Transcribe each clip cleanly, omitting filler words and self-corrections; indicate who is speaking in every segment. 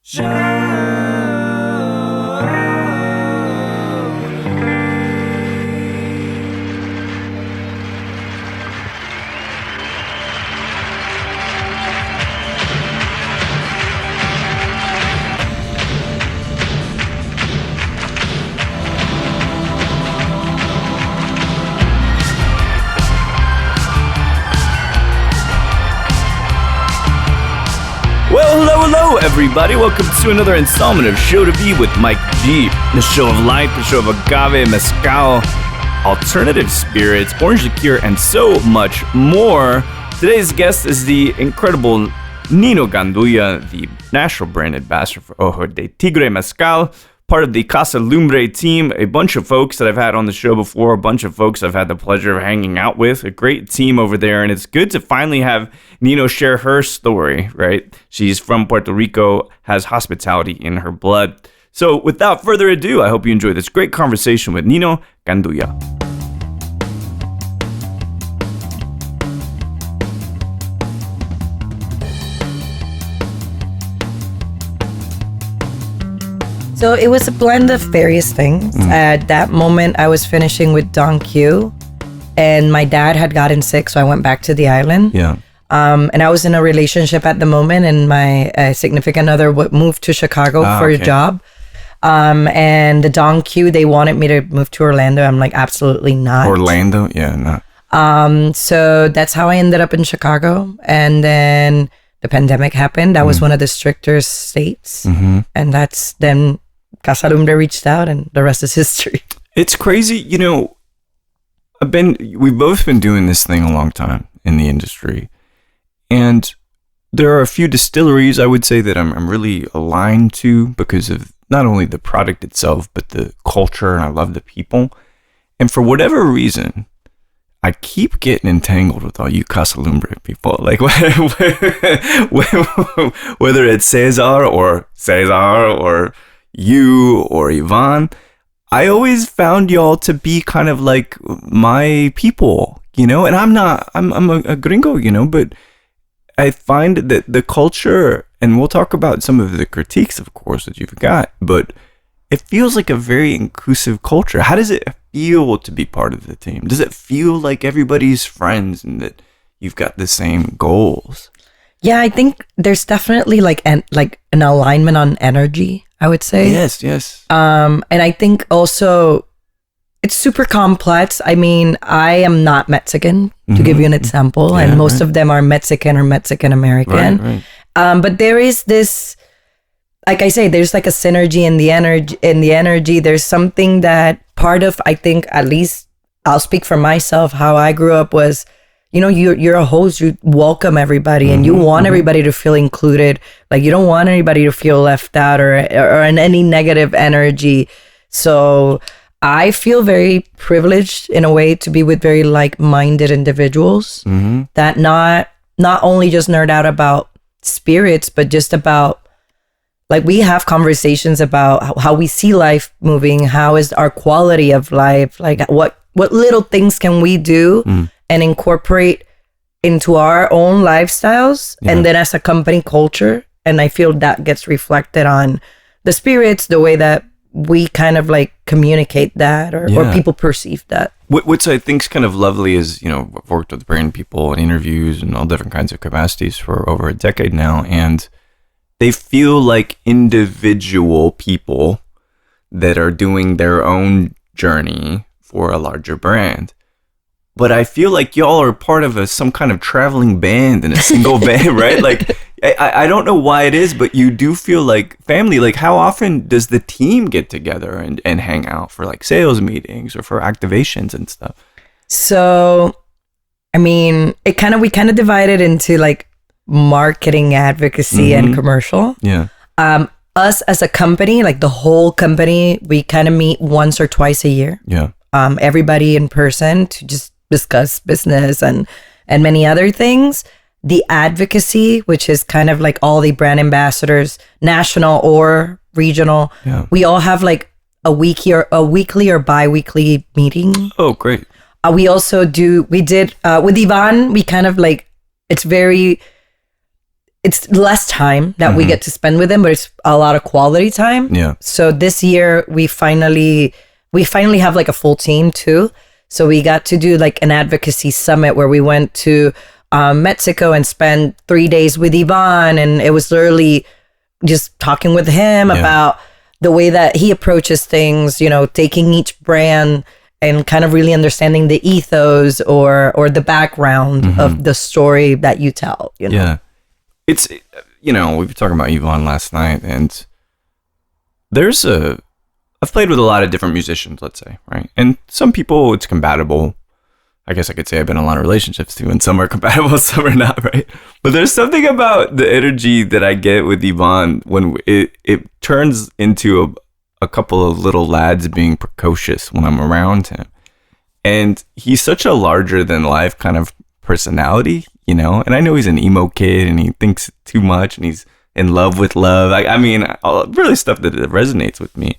Speaker 1: Well, hello, everybody. Welcome to another installment of Show to Be with Mike G. The show of life, the show of agave, mezcal, alternative spirits, orange liqueur, and so much more. Today's guest is the incredible Nino Gandulla, the national brand ambassador for Ojo de Tiger mezcal, part of the Casa Lumbre team, a bunch of folks that I've had on the show before, a bunch of folks I've had the pleasure of hanging out with, a great team over there, and it's good to finally have Nino share her story, right? She's from Puerto Rico, has hospitality in her blood. So without further ado, I hope you enjoy this great conversation with Nino Gandulla.
Speaker 2: So it was a blend of various things. At that moment, I was finishing with Don Q, and my dad had gotten sick, so I went back to the island.
Speaker 1: Yeah.
Speaker 2: And I was in a relationship at the moment, and my significant other moved to Chicago for a job. And the Don Q, they wanted me to move to Orlando. I'm like, absolutely not.
Speaker 1: Orlando? Yeah, no.
Speaker 2: So that's how I ended up in Chicago. And then the pandemic happened. That was one of the stricter states. And that's then Casa Lumbre reached out, and the rest is history.
Speaker 1: It's crazy. You know, we've both been doing this thing a long time in the industry. And there are a few distilleries I would say that I'm really aligned to because of not only the product itself, but the culture, and I love the people. And for whatever reason, I keep getting entangled with all you Casa Lumbre people. Like, whether it's Cesar or you or Ivan, I always found y'all to be kind of like my people, you know? And I'm a gringo, you know, but I find that the culture, and we'll talk about some of the critiques, of course, that you've got, but it feels like a very inclusive culture. How does it feel to be part of the team? Does it feel like everybody's friends and that you've got the same goals?
Speaker 2: Yeah, I think there's definitely like an alignment on energy, I would say.
Speaker 1: Yes.
Speaker 2: And I think also it's super complex. I mean, I am not Mexican, to give you an example, and most of them are Mexican or Mexican American.
Speaker 1: Right.
Speaker 2: But there is this, like I say, there's like a synergy in the energy. There's something that part of, I think, at least I'll speak for myself, how I grew up was, you know, you're a host, you welcome everybody, and you want everybody to feel included. Like, you don't want anybody to feel left out or in any negative energy. So I feel very privileged in a way to be with very like-minded individuals that not only just nerd out about spirits, but just about, like, we have conversations about how we see life moving, how is our quality of life, like what little things can we do and incorporate into our own lifestyles, and then as a company culture. And I feel that gets reflected on the spirits, the way that we kind of like communicate that or people perceive that.
Speaker 1: What's I think's kind of lovely is, you know, I've worked with brand people and interviews and all different kinds of capacities for over a decade now, and they feel like individual people that are doing their own journey for a larger brand. But I feel like y'all are part of some kind of traveling band in a single band, right? Like, I don't know why it is, but you do feel like family. Like, how often does the team get together and hang out for like sales meetings or for activations and stuff?
Speaker 2: So, I mean, we kind of divided into like marketing, advocacy, and commercial.
Speaker 1: Yeah.
Speaker 2: Us as a company, like the whole company, we kind of meet once or twice a year.
Speaker 1: Yeah.
Speaker 2: Everybody in person to just discuss business and many other things. The advocacy, which is kind of like all the brand ambassadors, national or regional, we all have like a weekly or bi-weekly meeting.
Speaker 1: Oh, great.
Speaker 2: We also did with Ivan, we kind of like, it's very it's less time that we get to spend with him, but it's a lot of quality time.
Speaker 1: Yeah.
Speaker 2: So this year we finally have like a full team too. So we got to do like an advocacy summit where we went to Mexico and spent 3 days with Ivan, and it was literally just talking with him about the way that he approaches things, you know, taking each brand and kind of really understanding the ethos or the background of the story that you tell, you know?
Speaker 1: Yeah. It's, you know, we were talking about Yvonne last night, and I've played with a lot of different musicians, let's say, right? And some people, it's compatible. I guess I could say I've been in a lot of relationships too, and some are compatible, some are not, right? But there's something about the energy that I get with Yvonne when it turns into a couple of little lads being precocious when I'm around him. And he's such a larger than life kind of personality, you know? And I know he's an emo kid and he thinks too much and he's in love with love. I mean, really stuff that resonates with me.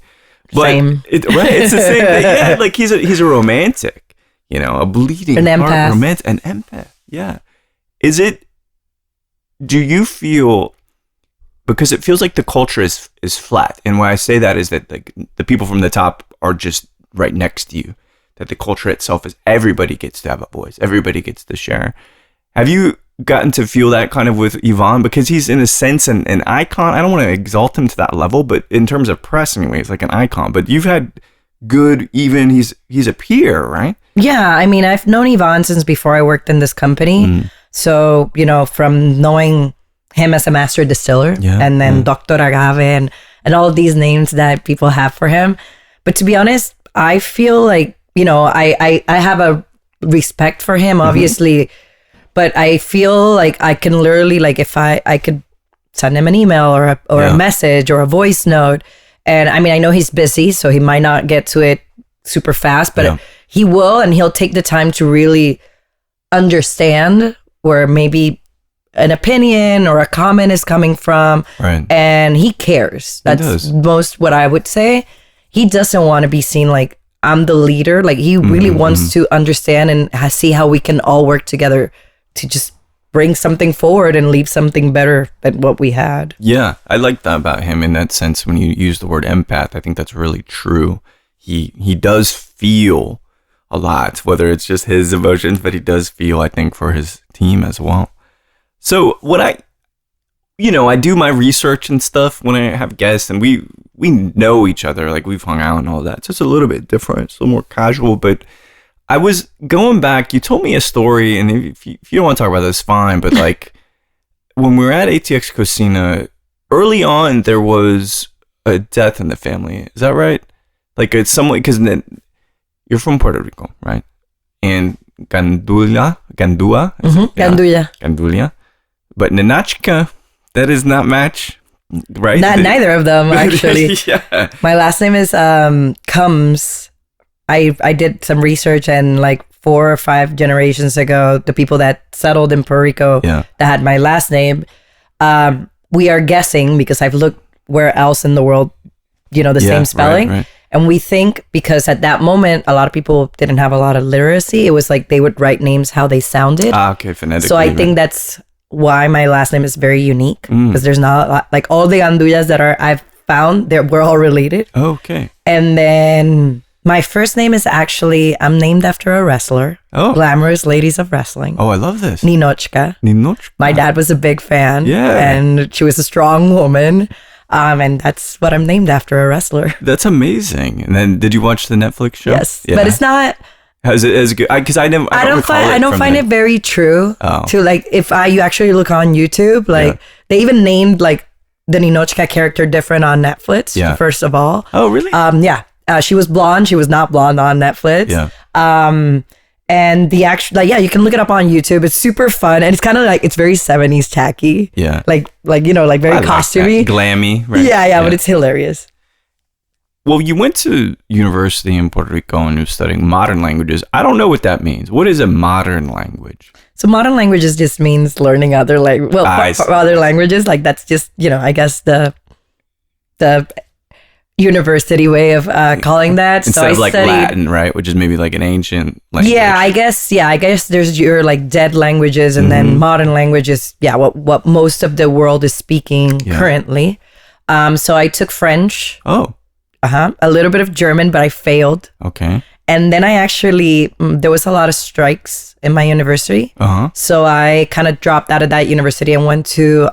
Speaker 1: But
Speaker 2: Same.
Speaker 1: It's the same thing. Yeah, like he's a romantic, you know, a bleeding
Speaker 2: An
Speaker 1: heart
Speaker 2: empath.
Speaker 1: romantic, an empath. Yeah. Do you feel, because it feels like the culture is flat, and why I say that is that like the people from the top are just right next to you, that the culture itself is everybody gets to have a voice, everybody gets to share. Have you gotten to feel that kind of with Yvonne? Because he's in a sense an icon. I don't want to exalt him to that level, but in terms of press anyway, he's like an icon. But you've had good, even he's a peer, right?
Speaker 2: Yeah, I mean, I've known Yvonne since before I worked in this company. So, you know, from knowing him as a master distiller and then Dr. Agave and all of these names that people have for him. But to be honest, I feel like, you know, I have a respect for him, obviously, but I feel like I can literally, like, if I could send him an email or a message or a voice note. And I mean, I know he's busy, so he might not get to it super fast, but he will, and he'll take the time to really understand where maybe an opinion or a comment is coming from. Right. And he cares. That's most what I would say. He doesn't want to be seen like I'm the leader. Like he really wants to understand and see how we can all work together to just bring something forward and leave something better than what we had. Yeah,
Speaker 1: I like that about him in that sense. When you use the word empath, I think that's really true. He does feel a lot, whether it's just his emotions, but he does feel, I think, for his team as well. So when I do my research and stuff when I have guests, and we know each other, like we've hung out and all that. So it's a little bit different. It's a little more casual, but I was going back, you told me a story, and if you don't want to talk about this, fine, but like when we were at ATX Cocina, early on, there was a death in the family. Is that right? Like it's someone, because you're from Puerto Rico, right? And Gandulla? Gandulla. But Ninotchka, that does not match, right?
Speaker 2: Neither of them, actually. My last name is Comes. I did some research, and like 4 or 5 generations ago, the people that settled in Puerto Rico that had my last name, we are guessing, because I've looked where else in the world, you know, the same spelling. Right. And we think because at that moment, a lot of people didn't have a lot of literacy. It was like they would write names how they sounded.
Speaker 1: Okay, phonetically.
Speaker 2: So I think that's why my last name is very unique, because there's not a lot, like all the Gandullas that I've found, we're all related.
Speaker 1: Okay.
Speaker 2: And then my first name is actually, I'm named after a wrestler. Oh. Glamorous Ladies of Wrestling.
Speaker 1: Oh, I love this.
Speaker 2: Ninotchka. My dad was a big fan. Yeah. And she was a strong woman. And that's what I'm named after, a wrestler.
Speaker 1: That's amazing. And then did you watch the Netflix show?
Speaker 2: Yes. Yeah. But it's not
Speaker 1: as good, because I don't
Speaker 2: find it very true to, like, if you actually look on YouTube, like they even named like the Ninotchka character different on Netflix, first of all.
Speaker 1: Oh, really?
Speaker 2: She was blonde. She was not blonde on Netflix. Yeah. And the actual, like, you can look it up on YouTube. It's super fun, and it's kind of like, it's very 70s tacky. Yeah. Like you know, like very costumey,
Speaker 1: glammy. Right?
Speaker 2: Yeah, but it's hilarious.
Speaker 1: Well, you went to university in Puerto Rico and you're studying modern languages. I don't know what that means. What is a modern language?
Speaker 2: So modern languages just means learning other other languages. Like that's just, you know, I guess the university way of calling that.
Speaker 1: Instead
Speaker 2: so
Speaker 1: of like Latin, right? Which is maybe like an ancient language.
Speaker 2: Yeah, I guess there's your like dead languages and then modern languages. Yeah, what most of the world is speaking currently. So I took French.
Speaker 1: Oh.
Speaker 2: A little bit of German, but I failed.
Speaker 1: Okay.
Speaker 2: And then I actually, there was a lot of strikes in my university. So I kind of dropped out of that university and went to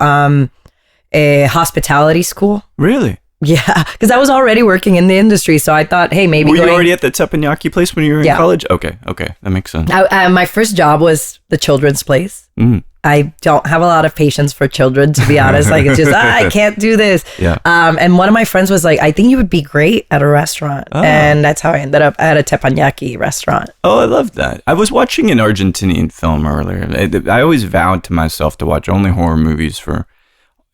Speaker 2: a hospitality school.
Speaker 1: Really?
Speaker 2: Yeah, because I was already working in the industry. So I thought, hey, maybe
Speaker 1: Were you already at the teppanyaki place when you were in college? Okay. That makes sense.
Speaker 2: My first job was the children's place. I don't have a lot of patience for children, to be honest. Like, it's just, I can't do this.
Speaker 1: Yeah.
Speaker 2: And one of my friends was like, I think you would be great at a restaurant. And that's how I ended up at a teppanyaki restaurant.
Speaker 1: Oh, I love that. I was watching an Argentinian film earlier. I always vowed to myself to watch only horror movies for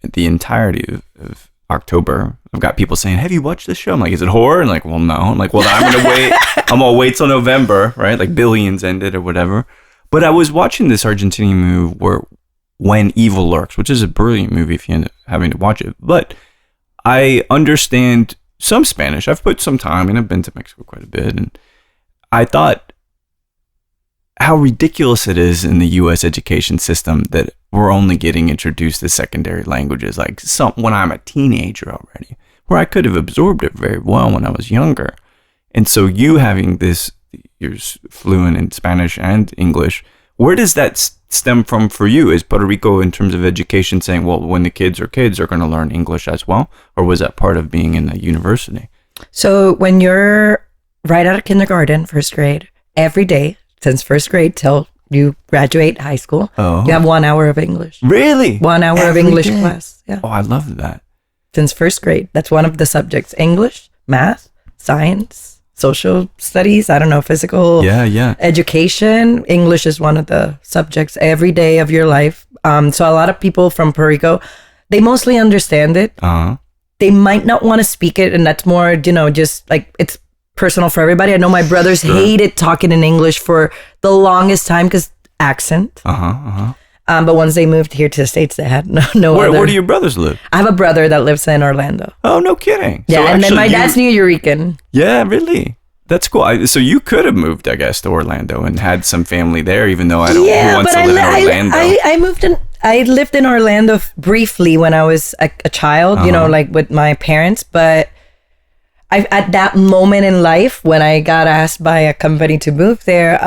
Speaker 1: the entirety of October. I've got people saying, have you watched this show? I'm like, is it horror? And like, well, no. I'm like, well, I'm going to wait. I'm going to wait till November, right? Like Billions ended or whatever. But I was watching this Argentinian movie where When Evil Lurks, which is a brilliant movie if you end up having to watch it. But I understand some Spanish. I've put some time in. I've been to Mexico quite a bit. And I thought how ridiculous it is in the U.S. education system that we're only getting introduced to secondary languages like when I'm a teenager already, where I could have absorbed it very well when I was younger. And so you having this, you're fluent in Spanish and English. Where does that stem from for you? Is Puerto Rico in terms of education saying, well, when the kids are going to learn English as well? Or was that part of being in the university?
Speaker 2: So when you're right out of kindergarten, first grade, every day, since first grade till you graduate high school, you have 1 hour of English.
Speaker 1: Really?
Speaker 2: 1 hour
Speaker 1: every
Speaker 2: of English
Speaker 1: day?
Speaker 2: class. Yeah.
Speaker 1: Oh, I love that.
Speaker 2: Since first grade. That's one of the subjects. English, math, science, social studies, I don't know, physical education. English is one of the subjects every day of your life. So a lot of people from Puerto Rico, they mostly understand it. They might not want to speak it, and that's more, just like it's personal for everybody. I know my brothers hated talking in English for the longest time because accent. But once they moved here to the States, they had no
Speaker 1: where,
Speaker 2: other.
Speaker 1: Where do your brothers live?
Speaker 2: I have a brother that lives in Orlando.
Speaker 1: Oh, no kidding.
Speaker 2: Yeah, so and then my dad's New Yorican.
Speaker 1: Yeah, really? That's cool. So you could have moved, I guess, to Orlando and had some family there, even though I don't who wants to live in Orlando.
Speaker 2: I moved in. I lived in Orlando briefly when I was a child, like with my parents. But at that moment in life, when I got asked by a company to move there,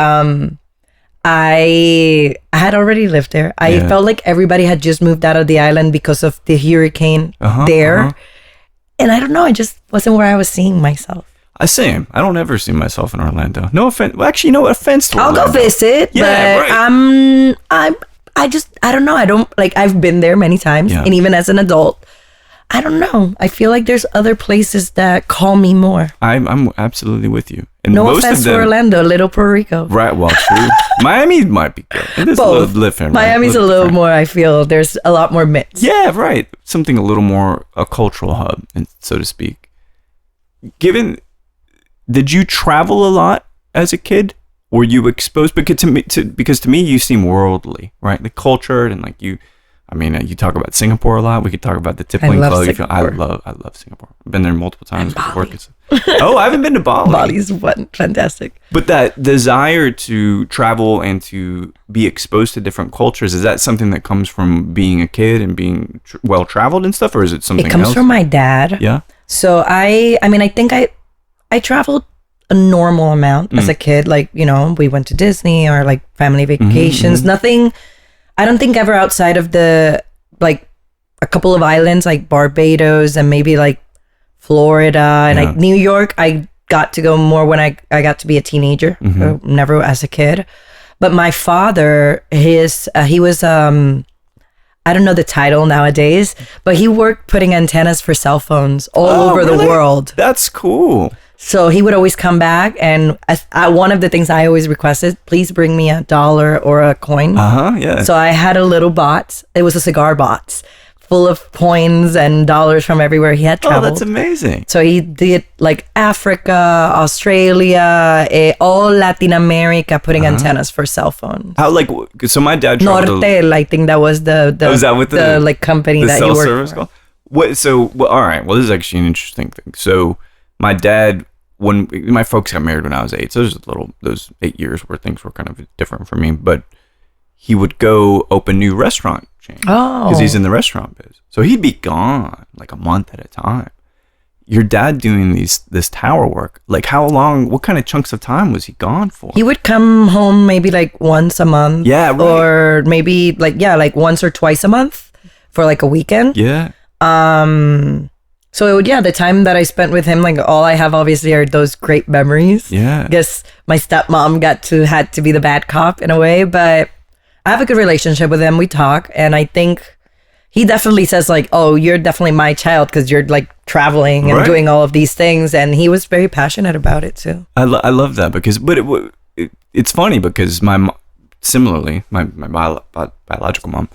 Speaker 2: I had already lived there. I felt like everybody had just moved out of the island because of the hurricane there. And I don't know, I just wasn't where I was seeing myself.
Speaker 1: Same. I don't ever see myself in Orlando. No offense. Well, actually, no offense to Orlando.
Speaker 2: I'll go visit, but right. I don't know. I don't like. I've been there many times, and even as an adult, I don't know. I feel like there's other places that call me more.
Speaker 1: I'm absolutely with you. And
Speaker 2: no offense to Orlando, little Puerto Rico.
Speaker 1: Right. Well, true. Miami might be good. It is
Speaker 2: both.
Speaker 1: Different,
Speaker 2: right? Miami's a little more. I feel there's a lot more mix.
Speaker 1: Yeah. Right. Something a little more a cultural hub, so to speak. Did you travel a lot as a kid? Were you exposed? Because to me, you seem worldly, right? The culture and like you. I mean, you talk about Singapore a lot. We could talk about the tippling club. I love Singapore. I've been there multiple times. Oh, I haven't been to Bali.
Speaker 2: Bali's fantastic.
Speaker 1: But that desire to travel and to be exposed to different cultures, is that something that comes from being a kid and being well traveled and stuff, or is it something else?
Speaker 2: It comes from my dad.
Speaker 1: Yeah. So
Speaker 2: I think I traveled a normal amount as a kid. Like, we went to Disney or like family vacations. Nothing, I don't think ever outside of the, like a couple of islands like Barbados and maybe like Florida and like New York. I got to go more when I got to be a teenager, never as a kid. But my father, he was, I don't know the title nowadays, but he worked putting antennas for cell phones all over the world.
Speaker 1: That's cool.
Speaker 2: So he would always come back, and one of the things I always requested, please bring me $1 or a coin.
Speaker 1: Yeah.
Speaker 2: So I had a little box. It was a cigar box full of coins and dollars from everywhere he had traveled.
Speaker 1: Oh, that's amazing.
Speaker 2: So he did like Africa, Australia, all Latin America, putting antennas for cell phones.
Speaker 1: How so my dad traveled
Speaker 2: Nortel, I think that was the
Speaker 1: is that what
Speaker 2: the like company
Speaker 1: the
Speaker 2: that
Speaker 1: cell
Speaker 2: you worked
Speaker 1: service
Speaker 2: for.
Speaker 1: called? all right. Well, this is actually an interesting thing. So my dad, when my folks got married when I was 8, so those 8 years where things were kind of different for me, but he would go open new restaurant chains because he's in the restaurant biz. So he'd be gone like a month at a time. Your dad doing this tower work, like how long, what kind of chunks of time was he gone for?
Speaker 2: He would come home maybe like once a month.
Speaker 1: Yeah, right.
Speaker 2: Or maybe like once or twice a month for like a weekend.
Speaker 1: Yeah.
Speaker 2: So the time that I spent with him, like all I have obviously are those great memories.
Speaker 1: Yeah.
Speaker 2: I guess my stepmom had to be the bad cop in a way, but I have a good relationship with him. We talk, and I think he definitely says like, oh, you're definitely my child because you're like traveling and doing all of these things. And he was very passionate about it too.
Speaker 1: I love that because, but it's funny because similarly, my biological mom,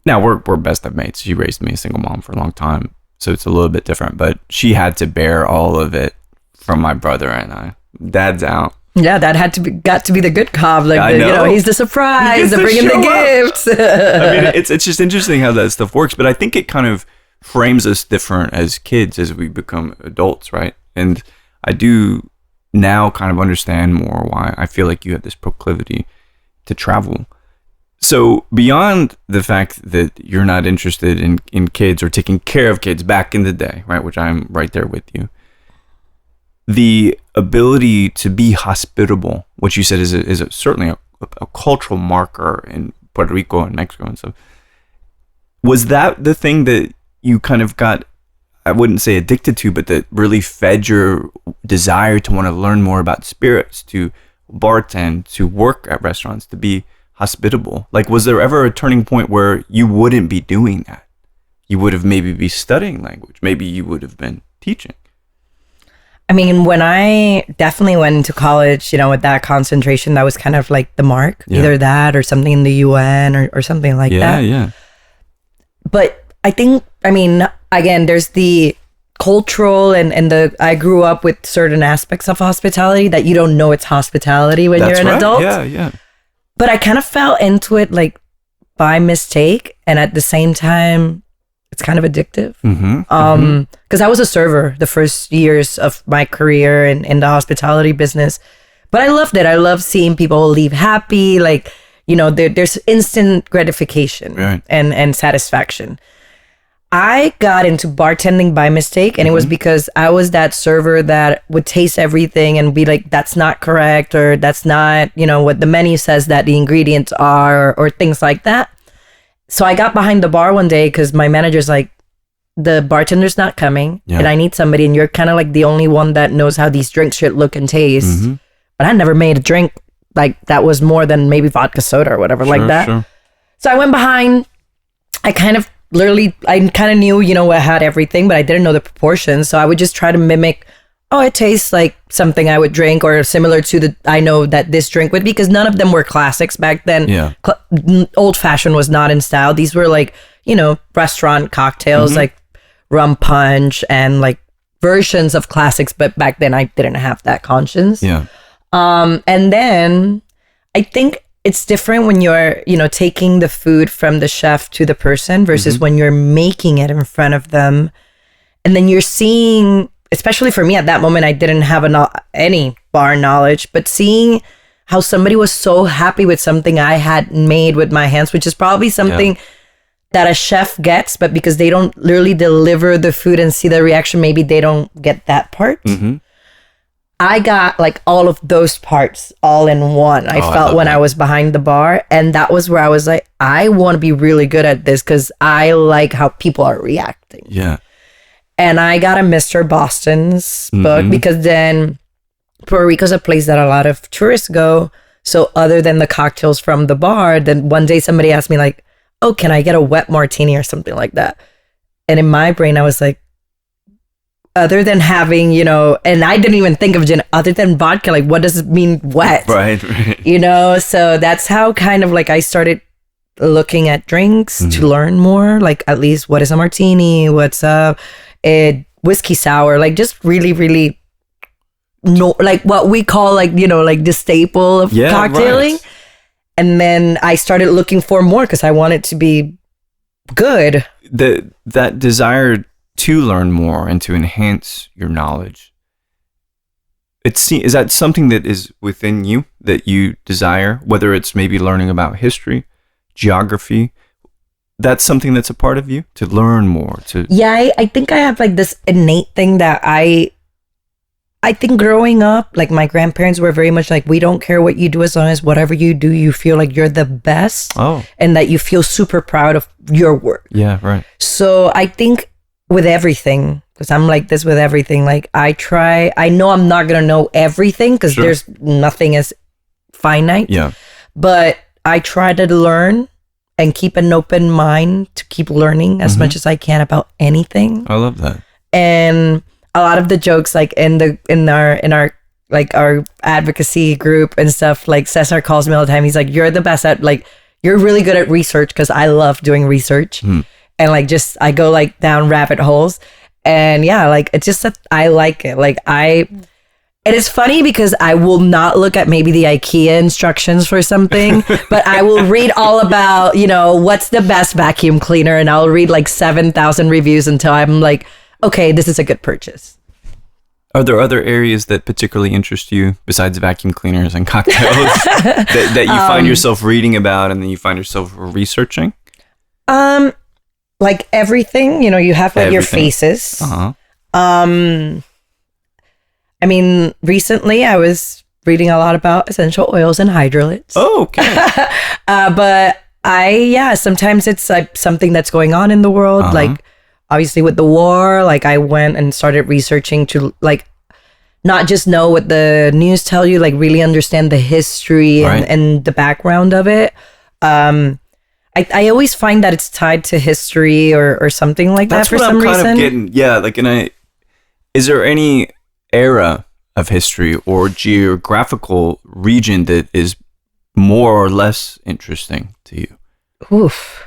Speaker 1: now we're best of mates. She raised me a single mom for a long time. So it's a little bit different, but she had to bear all of it from my brother and I. Dad's out.
Speaker 2: Yeah, Dad got to be the good cop. Like, he's the surprise, the bringing the gifts.
Speaker 1: I mean, it's just interesting how that stuff works, but I think it kind of frames us different as kids as we become adults, right? And I do now kind of understand more why I feel like you have this proclivity to travel. So beyond the fact that you're not interested in kids or taking care of kids back in the day, right, which I'm right there with you, the ability to be hospitable, which you said is certainly a cultural marker in Puerto Rico and Mexico and stuff. Was that the thing that you kind of got, I wouldn't say addicted to, but that really fed your desire to want to learn more about spirits, to bartend, to work at restaurants, to be hospitable? Like, was there ever a turning point where you wouldn't be doing that? You would have maybe be studying language. Maybe you would have been teaching.
Speaker 2: I mean, when I definitely went into college, with that concentration, that was kind of like the mark. Yeah. Either that or something in the UN or something like that.
Speaker 1: Yeah.
Speaker 2: But I think, again, there's the cultural and I grew up with certain aspects of hospitality that you don't know it's hospitality when you're an adult.
Speaker 1: Yeah.
Speaker 2: But I kind of fell into it like by mistake, and at the same time, it's kind of addictive. Because I was a server the first years of my career in the hospitality business, but I loved it. I love seeing people leave happy. Like, there's instant gratification and satisfaction. I got into bartending by mistake, and it was because I was that server that would taste everything and be like, that's not correct, or that's not, what the menu says that the ingredients are, or things like that. So I got behind the bar one day because my manager's like, the bartender's not coming, and I need somebody, and you're kind of like the only one that knows how these drinks should look and taste. But I never made a drink like that was more than maybe vodka soda or whatever like that. Sure. So I went behind. I kind of knew, I had everything, but I didn't know the proportions. So I would just try to mimic, it tastes like something I would drink, or similar to I know that this drink would be, because none of them were classics back then. Yeah. Old fashioned was not in style. These were like, restaurant cocktails, like rum punch and like versions of classics. But back then I didn't have that conscience.
Speaker 1: Yeah.
Speaker 2: And then I think it's different when you're, taking the food from the chef to the person versus when you're making it in front of them. And then you're seeing, especially for me at that moment, I didn't have any bar knowledge, but seeing how somebody was so happy with something I had made with my hands, which is probably something that a chef gets, but because they don't literally deliver the food and see the reaction, maybe they don't get that part. I got like all of those parts all in one. I felt when I was behind the bar, and that was where I was like, I want to be really good at this because I like how people are reacting.
Speaker 1: Yeah.
Speaker 2: And I got a Mr. Boston's book because then Puerto Rico's a place that a lot of tourists go. So other than the cocktails from the bar, then one day somebody asked me like, oh, can I get a wet martini or something like that? And in my brain, I was like, other than having, and I didn't even think of gin, other than vodka, like what does it mean wet?
Speaker 1: Right.
Speaker 2: So that's how kind of like I started looking at drinks to learn more, like at least what is a martini, what's a whiskey sour, like just really, really like what we call like, like the staple of cocktailing. Right. And then I started looking for more because I wanted to be good.
Speaker 1: That desire to learn more and to enhance your knowledge, is that something that is within you that you desire, whether it's maybe learning about history, geography? That's something that's a part of you, to learn more.
Speaker 2: I think I have like this innate thing that I think growing up, like my grandparents were very much like, we don't care what you do as long as whatever you do, you feel like you're the best.
Speaker 1: Oh.
Speaker 2: And that you feel super proud of your work.
Speaker 1: Yeah, right.
Speaker 2: So I think with everything, because I'm like this with everything, like I know I'm not going to know everything because there's nothing as finite.
Speaker 1: Yeah.
Speaker 2: But I try to learn and keep an open mind to keep learning as much as I can about anything.
Speaker 1: I love that.
Speaker 2: And a lot of the jokes, like in our like our advocacy group and stuff, like Cesar calls me all the time. He's like, "You're the best at, like, you're really good at research," because I love doing research, and like just I go like down rabbit holes, and yeah, like it's just that I like it. Like it is funny because I will not look at maybe the IKEA instructions for something, but I will read all about, what's the best vacuum cleaner, and I'll read like 7,000 reviews until I'm like, okay, this is a good purchase.
Speaker 1: Are there other areas that particularly interest you besides vacuum cleaners and cocktails that you find yourself reading about and then you find yourself researching?
Speaker 2: Like everything, you have like your faces. I mean, recently I was reading a lot about essential oils and hydrolytes.
Speaker 1: Oh, okay.
Speaker 2: But sometimes it's like something that's going on in the world. Like obviously with the war, like I went and started researching to like not just know what the news tell you, like really understand the history and the background of it. I always find that it's tied to history or something like that for some reason. That's what I'm kind of
Speaker 1: getting. Yeah, like is there any era of history or geographical region that is more or less interesting to you?
Speaker 2: Oof.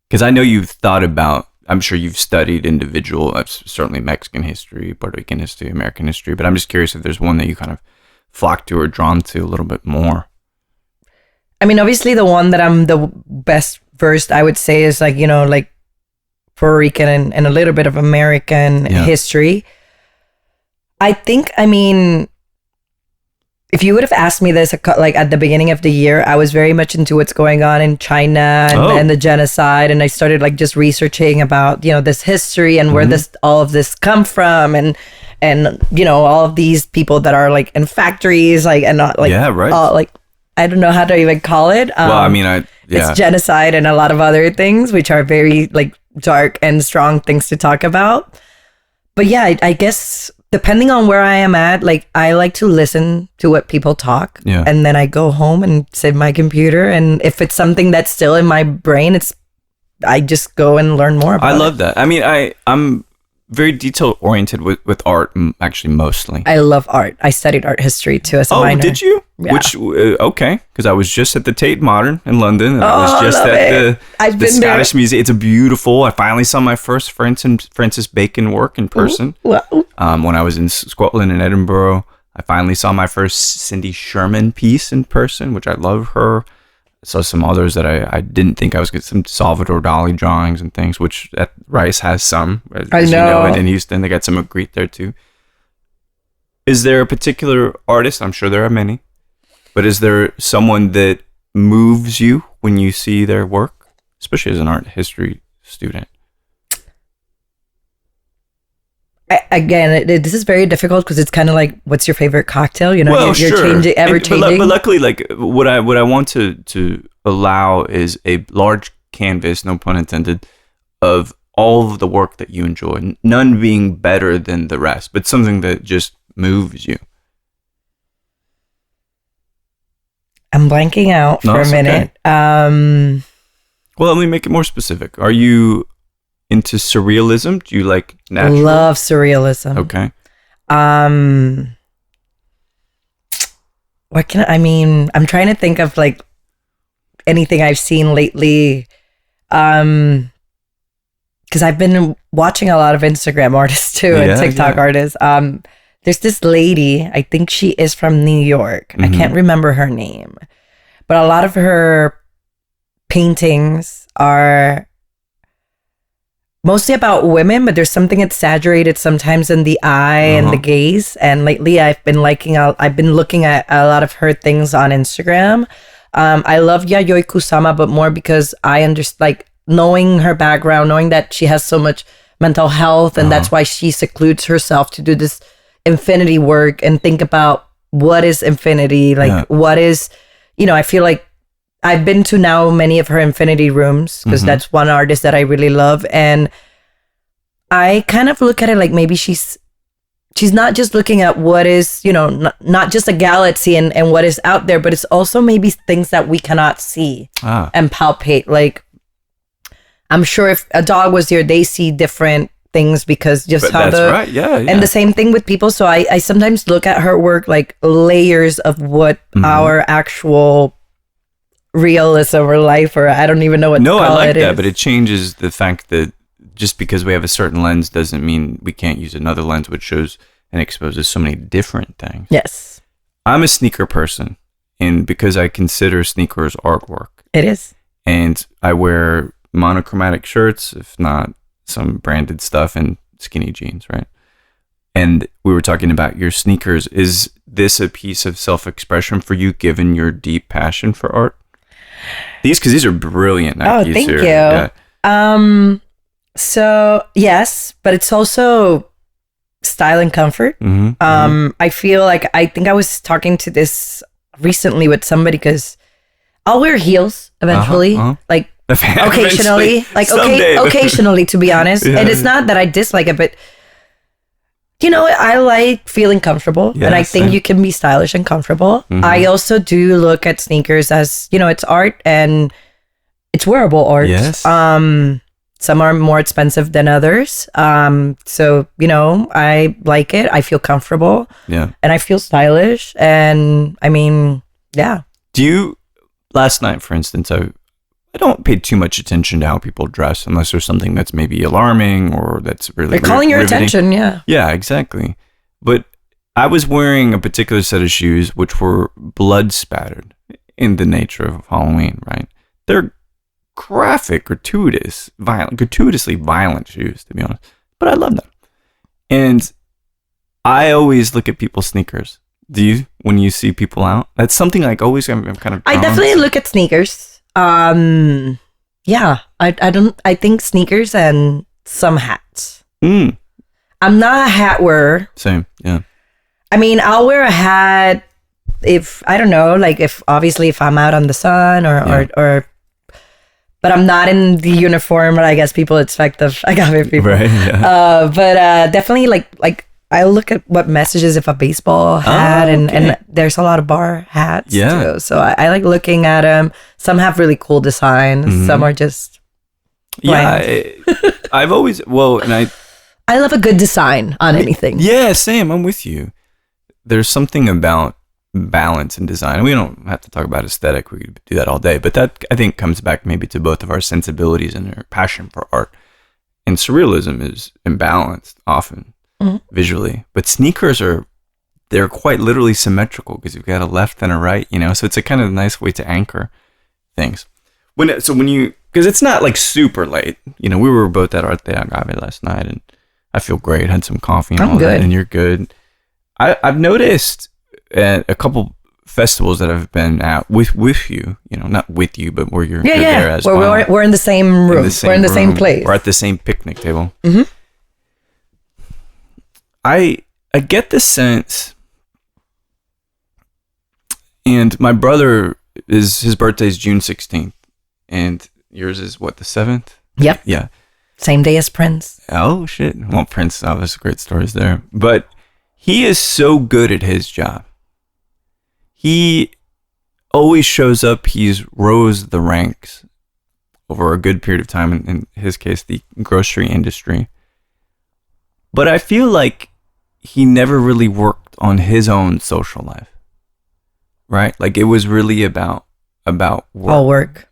Speaker 1: Because I know you've thought about, I'm sure you've studied individual, certainly Mexican history, Puerto Rican history, American history, but I'm just curious if there's one that you kind of flock to or drawn to a little bit more.
Speaker 2: I mean, obviously the one that I'm the best versed, I would say, is like, like Puerto Rican and a little bit of American history. I think, I mean, if you would have asked me this like at the beginning of the year, I was very much into what's going on in China and the genocide, and I started like just researching about this history and where all of this come from, and all of these people that are like in factories, like, and not like all, like, I don't know how to even call it.
Speaker 1: Well, I mean,
Speaker 2: it's genocide and a lot of other things, which are very like dark and strong things to talk about. But yeah, I guess depending on where I am at, like I like to listen to what people talk, and then I go home and sit in my computer, and if it's something that's still in my brain, I just go and learn more about it.
Speaker 1: I love that. I mean, I'm very detail oriented with art, actually, mostly.
Speaker 2: I love art. I studied art history too as a minor.
Speaker 1: Oh, did you?
Speaker 2: Yeah.
Speaker 1: Which okay, because I was just at the Tate Modern in London, and I was just at the Scottish Museum. It's beautiful. I finally saw my first Francis Bacon work in person.
Speaker 2: Wow.
Speaker 1: When I was in Scotland and Edinburgh, I finally saw my first Cindy Sherman piece in person, which I love her. I saw some others that I didn't think I was getting, some Salvador Dali drawings and things, which at Rice has some. As you know, and in Houston, they got some Magritte there too. Is there a particular artist? I'm sure there are many, but is there someone that moves you when you see their work, especially as an art history student?
Speaker 2: This is very difficult because it's kind of like, what's your favorite cocktail? You're
Speaker 1: sure.
Speaker 2: changing, ever changing.
Speaker 1: But luckily, like what I want to allow is a large canvas, no pun intended, of all of the work that you enjoy. None being better than the rest, but something that just moves you.
Speaker 2: I'm blanking out for a minute.
Speaker 1: Okay. Well, let me make it more specific. Are you into surrealism? Do you like natural?
Speaker 2: Love surrealism.
Speaker 1: Okay.
Speaker 2: I'm trying to think of like anything I've seen lately. Because I've been watching a lot of Instagram artists too, and TikTok artists. There's this lady, I think she is from New York. I can't remember her name, but a lot of her paintings are mostly about women, but there's something exaggerated sometimes in the eye and the gaze. And lately, I've been looking at a lot of her things on Instagram. I love Yayoi Kusama, but more because I understand, like, knowing her background, knowing that she has so much mental health, and that's why she secludes herself to do this infinity work and think about what is infinity, like what is, I feel like I've been to now many of her infinity rooms because that's one artist that I really love. And I kind of look at it like maybe she's not just looking at what is, not just a galaxy and what is out there, but it's also maybe things that we cannot see and palpate. Like, I'm sure if a dog was here, they see different things because right. Yeah. And the same thing with people. So I sometimes look at her work like layers of what our actual realism or life, or I don't even know what to call it. No, I like that,
Speaker 1: but it changes the fact that just because we have a certain lens doesn't mean we can't use another lens, which shows and exposes so many different things.
Speaker 2: Yes.
Speaker 1: I'm a sneaker person, and because I consider sneakers artwork.
Speaker 2: It is.
Speaker 1: And I wear monochromatic shirts, if not some branded stuff, and skinny jeans, right? And we were talking about your sneakers. Is this a piece of self-expression for you, given your deep passion for art? These are brilliant Nikes.
Speaker 2: Oh, thank
Speaker 1: here.
Speaker 2: you.
Speaker 1: Yeah.
Speaker 2: So yes, but it's also style and comfort. I feel like, I think I was talking to this recently with somebody, because I'll wear heels eventually, like occasionally, like occasionally, to be honest. Yeah, and it's not that I dislike it, but I like feeling comfortable, and I think you can be stylish and comfortable. I also do look at sneakers as, it's art, and it's wearable art.
Speaker 1: Yes.
Speaker 2: Some are more expensive than others. So, I like it. I feel comfortable.
Speaker 1: Yeah.
Speaker 2: And I feel stylish. And I mean, yeah.
Speaker 1: Last night, for instance, I don't pay too much attention to how people dress unless there's something that's maybe alarming or that's really
Speaker 2: they're calling your attention. Yeah.
Speaker 1: Yeah, exactly. But I was wearing a particular set of shoes which were blood spattered in the nature of Halloween, right? They're graphic, gratuitously violent shoes, to be honest. But I love them. And I always look at people's sneakers. Do you, when you see people out? That's something like always I'm kind of...
Speaker 2: I definitely look at sneakers. Yeah, I think sneakers and some hats. I'm not a hat wearer.
Speaker 1: Same, yeah.
Speaker 2: I mean, I'll wear a hat if, I don't know, like if I'm out on the sun or but I'm not in the uniform that I guess people expect of agave people.
Speaker 1: Right, yeah.
Speaker 2: But definitely like I look at what messages if a baseball hat and there's a lot of bar hats too. So I like looking at them. Some have really cool designs. Some are just
Speaker 1: I've always
Speaker 2: I love a good design on anything.
Speaker 1: Yeah, same. I'm with you. There's something about balance and design. We don't have to talk about aesthetic. We could do that all day. But that, I think, comes back maybe to both of our sensibilities and our passion for art. And surrealism is imbalanced often visually. But sneakers they're quite literally symmetrical because you've got a left and a right, So it's a kind of nice way to anchor things. Because it's not like super late. We were both at Arte Agave last night, and I feel great. Had some coffee and all that, and you're good. I've noticed at a couple festivals that I've been at with you, not with you, but where you're there as well.
Speaker 2: We're in the same room. We're in the same place.
Speaker 1: We're at the same picnic table. I get the sense, and my brother his birthday is June 16th, and yours is what, the 7th?
Speaker 2: Yep.
Speaker 1: Yeah.
Speaker 2: Same day as Prince.
Speaker 1: Oh shit! Well, Prince, there's great stories there, but he is so good at his job. He always shows up. He's rose the ranks over a good period of time, in his case, the grocery industry. But I feel like he never really worked on his own social life, right? Like it was really about work.
Speaker 2: All work.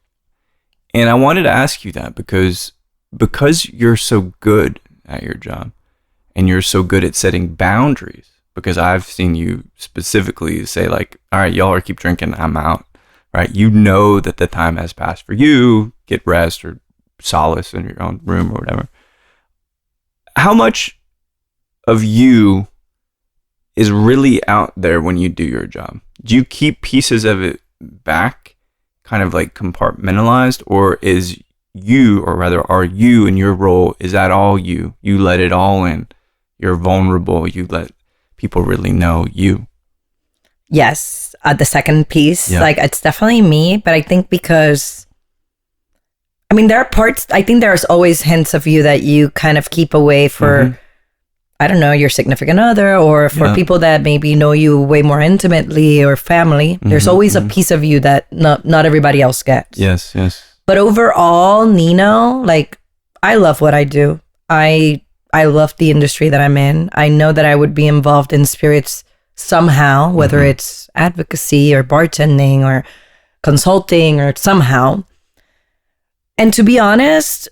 Speaker 1: And I wanted to ask you that because you're so good at your job and you're so good at setting boundaries, because I've seen you specifically say like, all right, y'all are keep drinking, I'm out, right? You know that the time has passed for you, get rest or solace in your own room or whatever. How much of you is really out there when you do your job? Do you keep pieces of it back, kind of like compartmentalized, or is you, or rather are you in your role, is that all you? You let it all in. You're vulnerable. You let people really know you.
Speaker 2: Yes. The second piece,
Speaker 1: Yeah.
Speaker 2: like it's definitely me, but I think because, I mean, there are parts, I think there's always hints of you that you kind of keep away for, I don't know, your significant other, or for people that maybe know you way more intimately, or family. There's always a piece of you that not everybody else gets.
Speaker 1: Yes, yes.
Speaker 2: But overall, Nino, like, I love what I do. I love the industry that I'm in. I know that I would be involved in spirits somehow, whether it's advocacy or bartending or consulting or somehow. And to be honest,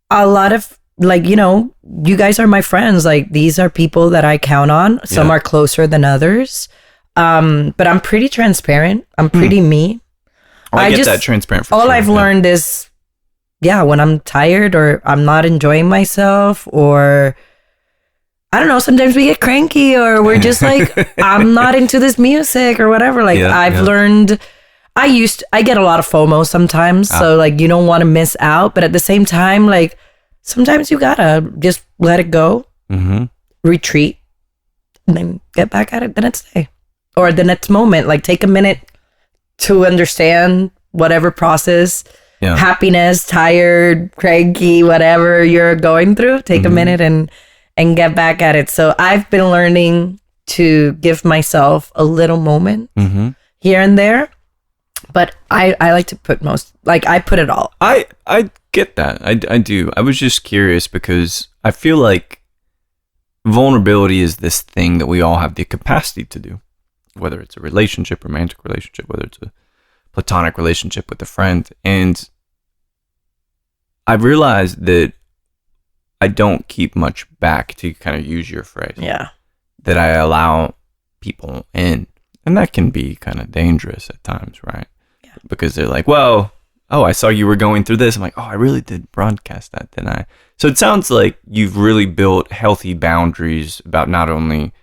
Speaker 2: a lot of, like, you know, you guys are my friends. Like, these are people that I count on. Some are closer than others. But I'm pretty transparent. I'm pretty me.
Speaker 1: I get that transparent for
Speaker 2: all
Speaker 1: sure.
Speaker 2: I've learned is, when I'm tired or I'm not enjoying myself, or I don't know, sometimes we get cranky, or we're just like, I'm not into this music or whatever. Like, I've learned, I get a lot of FOMO sometimes. So like, you don't want to miss out, but at the same time, like, sometimes you gotta just let it go, retreat, and then get back at it the next day or the next moment. Like, take a minute to understand whatever process, happiness, tired, cranky, whatever you're going through. Take a minute and get back at it. So I've been learning to give myself a little moment here and there. But I like to put I put it all.
Speaker 1: I get that. I do. I was just curious because I feel like vulnerability is this thing that we all have the capacity to do, whether it's a relationship, romantic relationship, whether it's a platonic relationship with a friend. And I've realized that I don't keep much back, to kind of use your phrase.
Speaker 2: Yeah.
Speaker 1: That I allow people in. And that can be kind of dangerous at times, right? Yeah. Because they're like, well, oh, I saw you were going through this. I'm like, oh, I really did broadcast that, didn't I? So it sounds like you've really built healthy boundaries about not only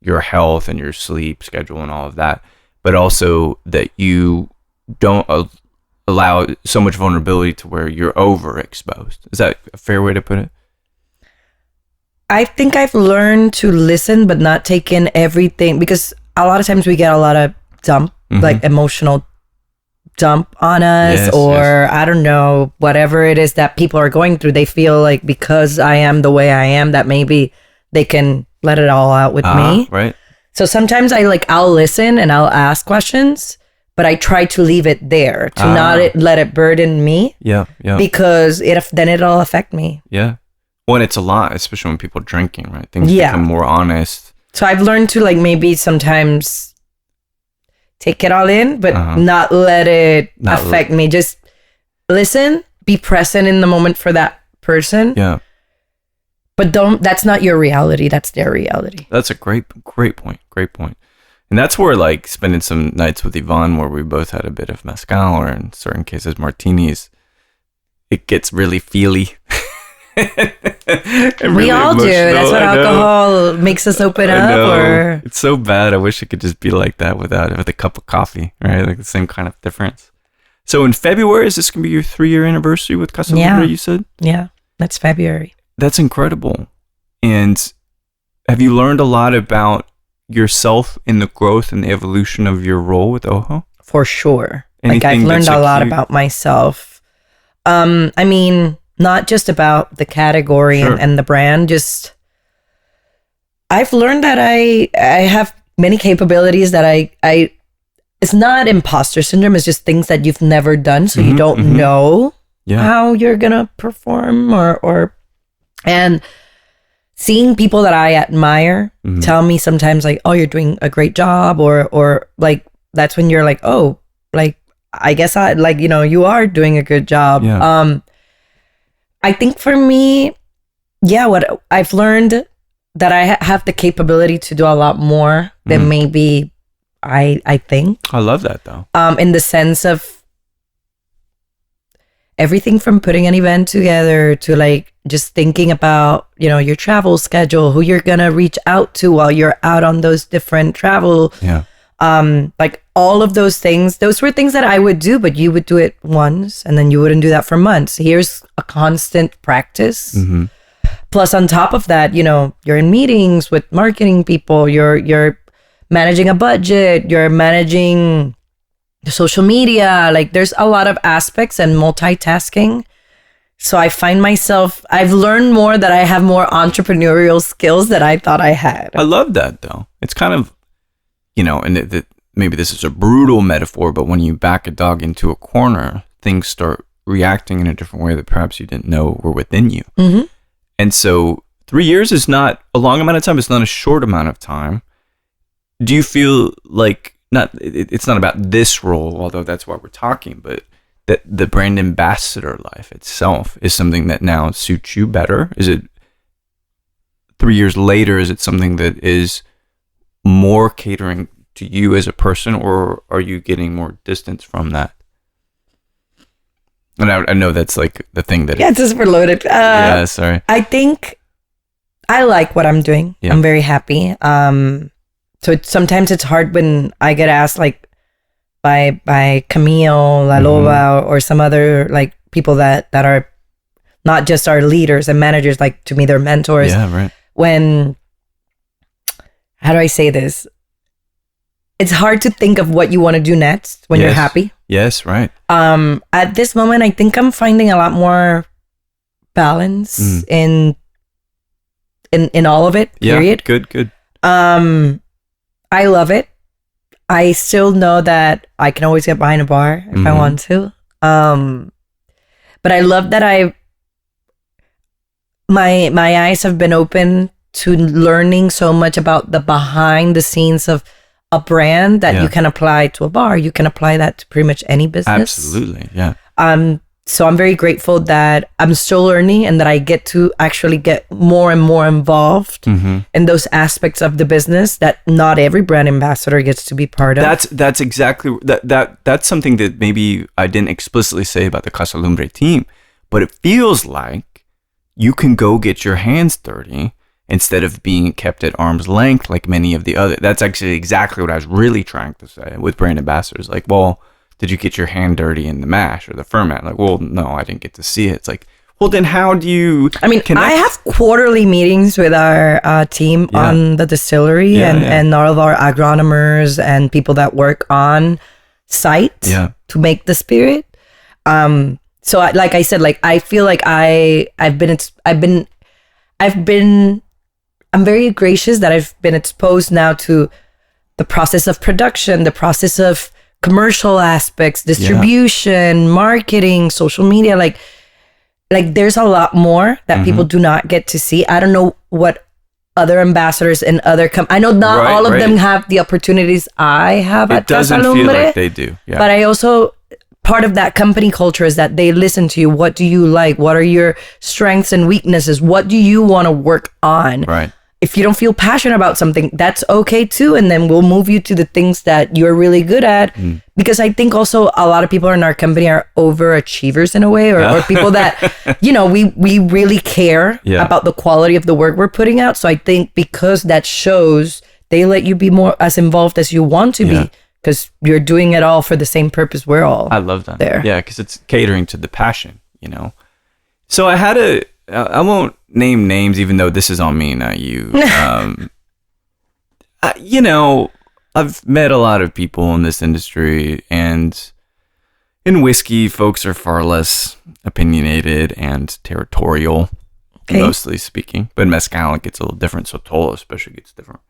Speaker 1: your health and your sleep schedule and all of that, but also that you don't allow so much vulnerability to where you're overexposed. Is that a fair way to put it?
Speaker 2: I think I've learned to listen, but not take in everything, because a lot of times we get a lot of like emotional dump on us, I don't know, whatever it is that people are going through. They feel like because I am the way I am, that maybe they can let it all out with me.
Speaker 1: Right.
Speaker 2: So sometimes I'll listen and I'll ask questions, but I try to leave it there to not let it burden me.
Speaker 1: Yeah.
Speaker 2: Because then it'll affect me.
Speaker 1: Yeah. Well, it's a lot, especially when people are drinking, right? Things become more honest.
Speaker 2: So I've learned to, like, maybe sometimes take it all in, but not let it affect me. Just listen, be present in the moment for that person.
Speaker 1: Yeah.
Speaker 2: But that's not your reality. That's their reality.
Speaker 1: That's a great point. Great point. And that's where, like, spending some nights with Yvonne where we both had a bit of mezcal, or in certain cases martinis, it gets really feely.
Speaker 2: We all do. That's what alcohol makes us open up. Or
Speaker 1: it's so bad. I wish it could just be like that with a cup of coffee, right? Like the same kind of difference. So in February, is this gonna be your 3-year anniversary with Casa Lumbre? You said,
Speaker 2: that's February.
Speaker 1: That's incredible. And have you learned a lot about yourself in the growth and the evolution of your role with Ojo?
Speaker 2: For sure. Like, I've learned a lot about myself. I mean, not just about the category and the brand, just I've learned that I have many capabilities that I it's not imposter syndrome, it's just things that you've never done, so you don't know how you're gonna perform, and seeing people that I admire tell me sometimes, like, oh, you're doing a great job, or like, that's when you're like, oh, like, I guess you are doing a good job. I think for me, what I've learned, that I have the capability to do a lot more than maybe I think.
Speaker 1: I love that though.
Speaker 2: In the sense of everything from putting an event together to like just thinking about, you know, your travel schedule, who you're gonna reach out to while you're out on those different travel.
Speaker 1: Yeah.
Speaker 2: Like all of those things, those were things that I would do, but you would do it once and then you wouldn't do that for months. Here's a constant practice.
Speaker 1: Mm-hmm.
Speaker 2: Plus on top of that, you know, you're in meetings with marketing people, you're managing a budget, you're managing the social media, like there's a lot of aspects and multitasking. So I find myself, I've learned more that I have more entrepreneurial skills than I thought I had.
Speaker 1: I love that though. It's kind of, you know, and maybe this is a brutal metaphor, but when you back a dog into a corner, things start reacting in a different way that perhaps you didn't know were within you.
Speaker 2: Mm-hmm.
Speaker 1: And so 3 years is not a long amount of time. It's not a short amount of time. Do you feel like, it's not about this role, although that's why we're talking, but that the brand ambassador life itself is something that now suits you better? Is it 3 years later, is it something that is more catering to you as a person, or are you getting more distance from that? And I know that's like the thing that...
Speaker 2: Yeah, it's just loaded.
Speaker 1: Yeah, sorry.
Speaker 2: I think I like what I'm doing. Yeah. I'm very happy. So sometimes it's hard when I get asked like by Camille, La Loba, or some other like people that are not just our leaders and managers, like to me they're mentors.
Speaker 1: Yeah, right.
Speaker 2: When, how do I say this? It's hard to think of what you want to do next when you're happy. Yes,
Speaker 1: right.
Speaker 2: At this moment, I think I'm finding a lot more balance in all of it. Period.
Speaker 1: Yeah, good.
Speaker 2: I love it. I still know that I can always get behind a bar if I want to. But I love that my eyes have been open to learning so much about the behind the scenes of a brand that you can apply to a bar. You can apply that to pretty much any business.
Speaker 1: Absolutely, yeah.
Speaker 2: So I'm very grateful that I'm still learning and that I get to actually get more and more involved in those aspects of the business that not every brand ambassador gets to be part of.
Speaker 1: That's exactly that's something that maybe I didn't explicitly say about the Casa Lumbre team, but it feels like you can go get your hands dirty instead of being kept at arm's length like many of the other. That's actually exactly what I was really trying to say with brand ambassadors. Like, well, did you get your hand dirty in the mash or the ferment? Like, well, no, I didn't get to see it. It's like, well, then how do you connect?
Speaker 2: I have quarterly meetings with our team on the distillery and all of our agronomers and people that work on site to make the spirit. So like I said, like I feel like I'm very gracious that I've been exposed now to the process of production, the process of commercial aspects, distribution, marketing, social media. Like there's a lot more that people do not get to see. I don't know what other ambassadors and other I know not all of them have the opportunities I have at Casa Lumbre.
Speaker 1: It doesn't feel like they do. Yeah.
Speaker 2: But I also, part of that company culture is that they listen to you. What do you like? What are your strengths and weaknesses? What do you want to work on?
Speaker 1: Right.
Speaker 2: If you don't feel passionate about something, that's okay too. And then we'll move you to the things that you're really good at. Because I think also a lot of people in our company are overachievers in a way, or people that, you know, we really care about the quality of the work we're putting out. So I think because that shows, they let you be more as involved as you want to be, because you're doing it all for the same purpose. We're all
Speaker 1: I love that.
Speaker 2: There.
Speaker 1: Yeah, because it's catering to the passion, you know. So I won't name names, even though this is on me, not you. You know, I've met a lot of people in this industry, and in whiskey, folks are far less opinionated and territorial, mostly speaking. But in mezcal, it gets a little different. Sotol especially gets different.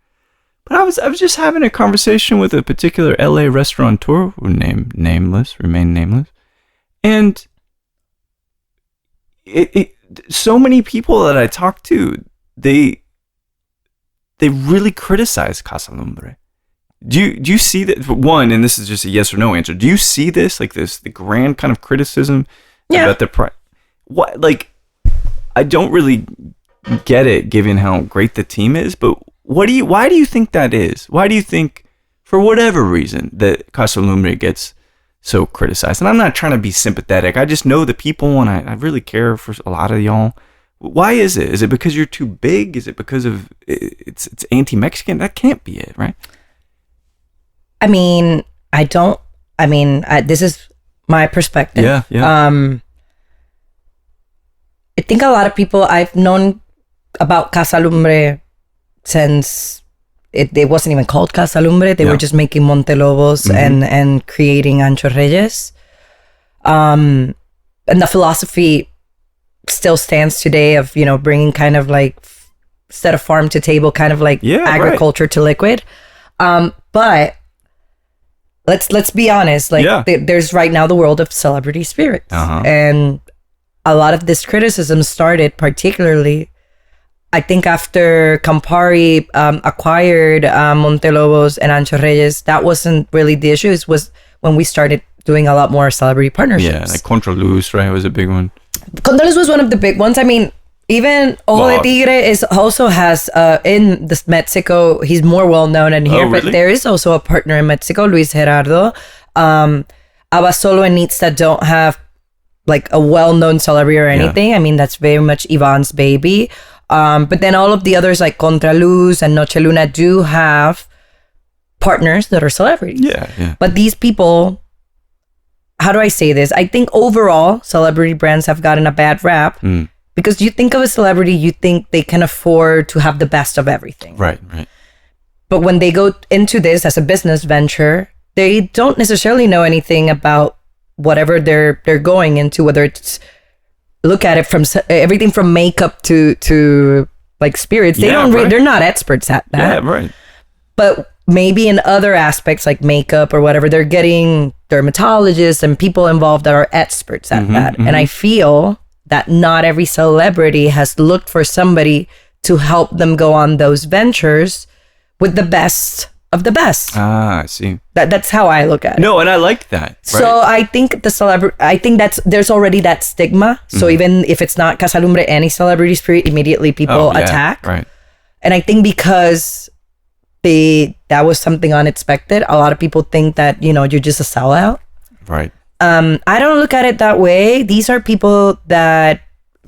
Speaker 1: But I was just having a conversation with a particular LA restaurateur who remain nameless, and so many people that I talk to, they really criticize Casa Lumbre. Do you see that? One, and this is just a yes or no answer. Do you see this, like the grand kind of criticism about the price? What, like, I don't really get it given how great the team is, but why do you think that is? Why do you think, for whatever reason, that Casa Lumbre gets so criticized. And I'm not trying to be sympathetic. I just know the people, and I really care for a lot of y'all. Why is it? Is it because you're too big? Is it because of it's anti-Mexican? That can't be it, right?
Speaker 2: I mean, this is my perspective.
Speaker 1: Yeah.
Speaker 2: I think a lot of people I've known about Casa Lumbre since it wasn't even called Casa Lumbre. They were just making Montelobos and creating Ancho Reyes. And the philosophy still stands today of, bringing kind of like, instead of farm to table, kind of like agriculture to liquid. But let's be honest. Like there's right now the world of celebrity spirits. And a lot of this criticism started particularly, I think, after Campari acquired Montelobos and Ancho Reyes. That wasn't really the issue. It was when we started doing a lot more celebrity partnerships.
Speaker 1: Yeah, like Contraluz, right, was a big one.
Speaker 2: Contraluz was one of the big ones. I mean, even Ojo de Tigre also has in this Mexico. He's more well known than here, but there is also a partner in Mexico, Luis Gerardo. Abasolo and Nitza don't have like a well-known celebrity or anything. I mean, that's very much Ivan's baby. But then all of the others like Contraluz and Noche Luna do have partners that are celebrities.
Speaker 1: Yeah.
Speaker 2: But these people, how do I say this? I think overall, celebrity brands have gotten a bad rap because you think of a celebrity, you think they can afford to have the best of everything.
Speaker 1: Right.
Speaker 2: But when they go into this as a business venture, they don't necessarily know anything about whatever they're going into, whether it's look at it from everything from makeup to like spirits. They they're not experts at that.
Speaker 1: Yeah, right.
Speaker 2: But maybe in other aspects like makeup or whatever, they're getting dermatologists and people involved that are experts at that. And I feel that not every celebrity has looked for somebody to help them go on those ventures with the best of the best.
Speaker 1: I see.
Speaker 2: That's how I look at it.
Speaker 1: No, and I like that. Right?
Speaker 2: So I think there's already that stigma. So even if it's not Casa Lumbre, any celebrity spirit, immediately people attack.
Speaker 1: Right.
Speaker 2: And I think because that was something unexpected, a lot of people think that, you're just a sellout.
Speaker 1: Right.
Speaker 2: I don't look at it that way. These are people that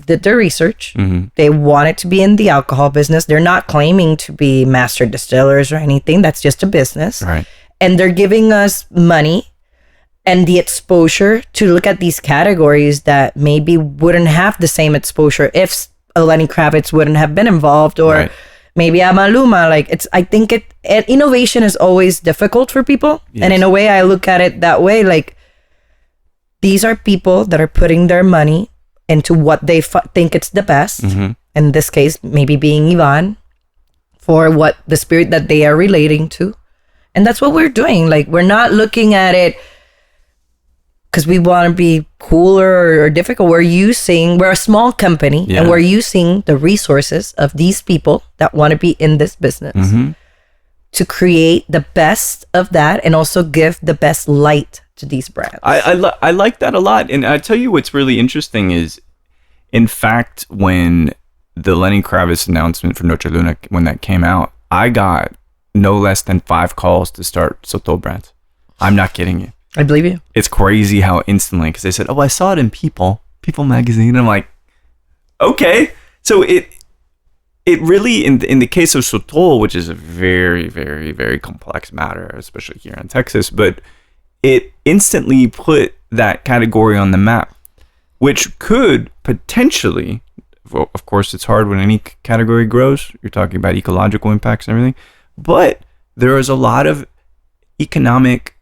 Speaker 2: did their research. They wanted to be in the alcohol business. They're not claiming to be master distillers or anything. That's just a business.
Speaker 1: Right.
Speaker 2: And they're giving us money and the exposure to look at these categories that maybe wouldn't have the same exposure if Lenny Kravitz wouldn't have been involved, or maybe a Maluma. I think innovation is always difficult for people. Yes. And in a way, I look at it that way. Like, these are people that are putting their money into what they think it's the best. In this case, maybe being Ivan, for what the spirit that they are relating to. And that's what we're doing. Like, we're not looking at it because we want to be cooler or difficult. We're a small company and we're using the resources of these people that want to be in this business to create the best of that and also give the best light to these brands.
Speaker 1: I like that a lot. And I tell you what's really interesting is, in fact, when the Lenny Kravitz announcement for Noche Luna, when that came out, I got no less than 5 calls to start Sotol brands. I'm not kidding you.
Speaker 2: I believe you.
Speaker 1: It's crazy how instantly, because they said, I saw it in People magazine. And I'm like, okay. So it really, in the case of Sotol, which is a very, very, very complex matter, especially here in Texas, but it instantly put that category on the map, which could potentially, well, of course, it's hard when any category grows. You're talking about ecological impacts and everything. But there is a lot of economic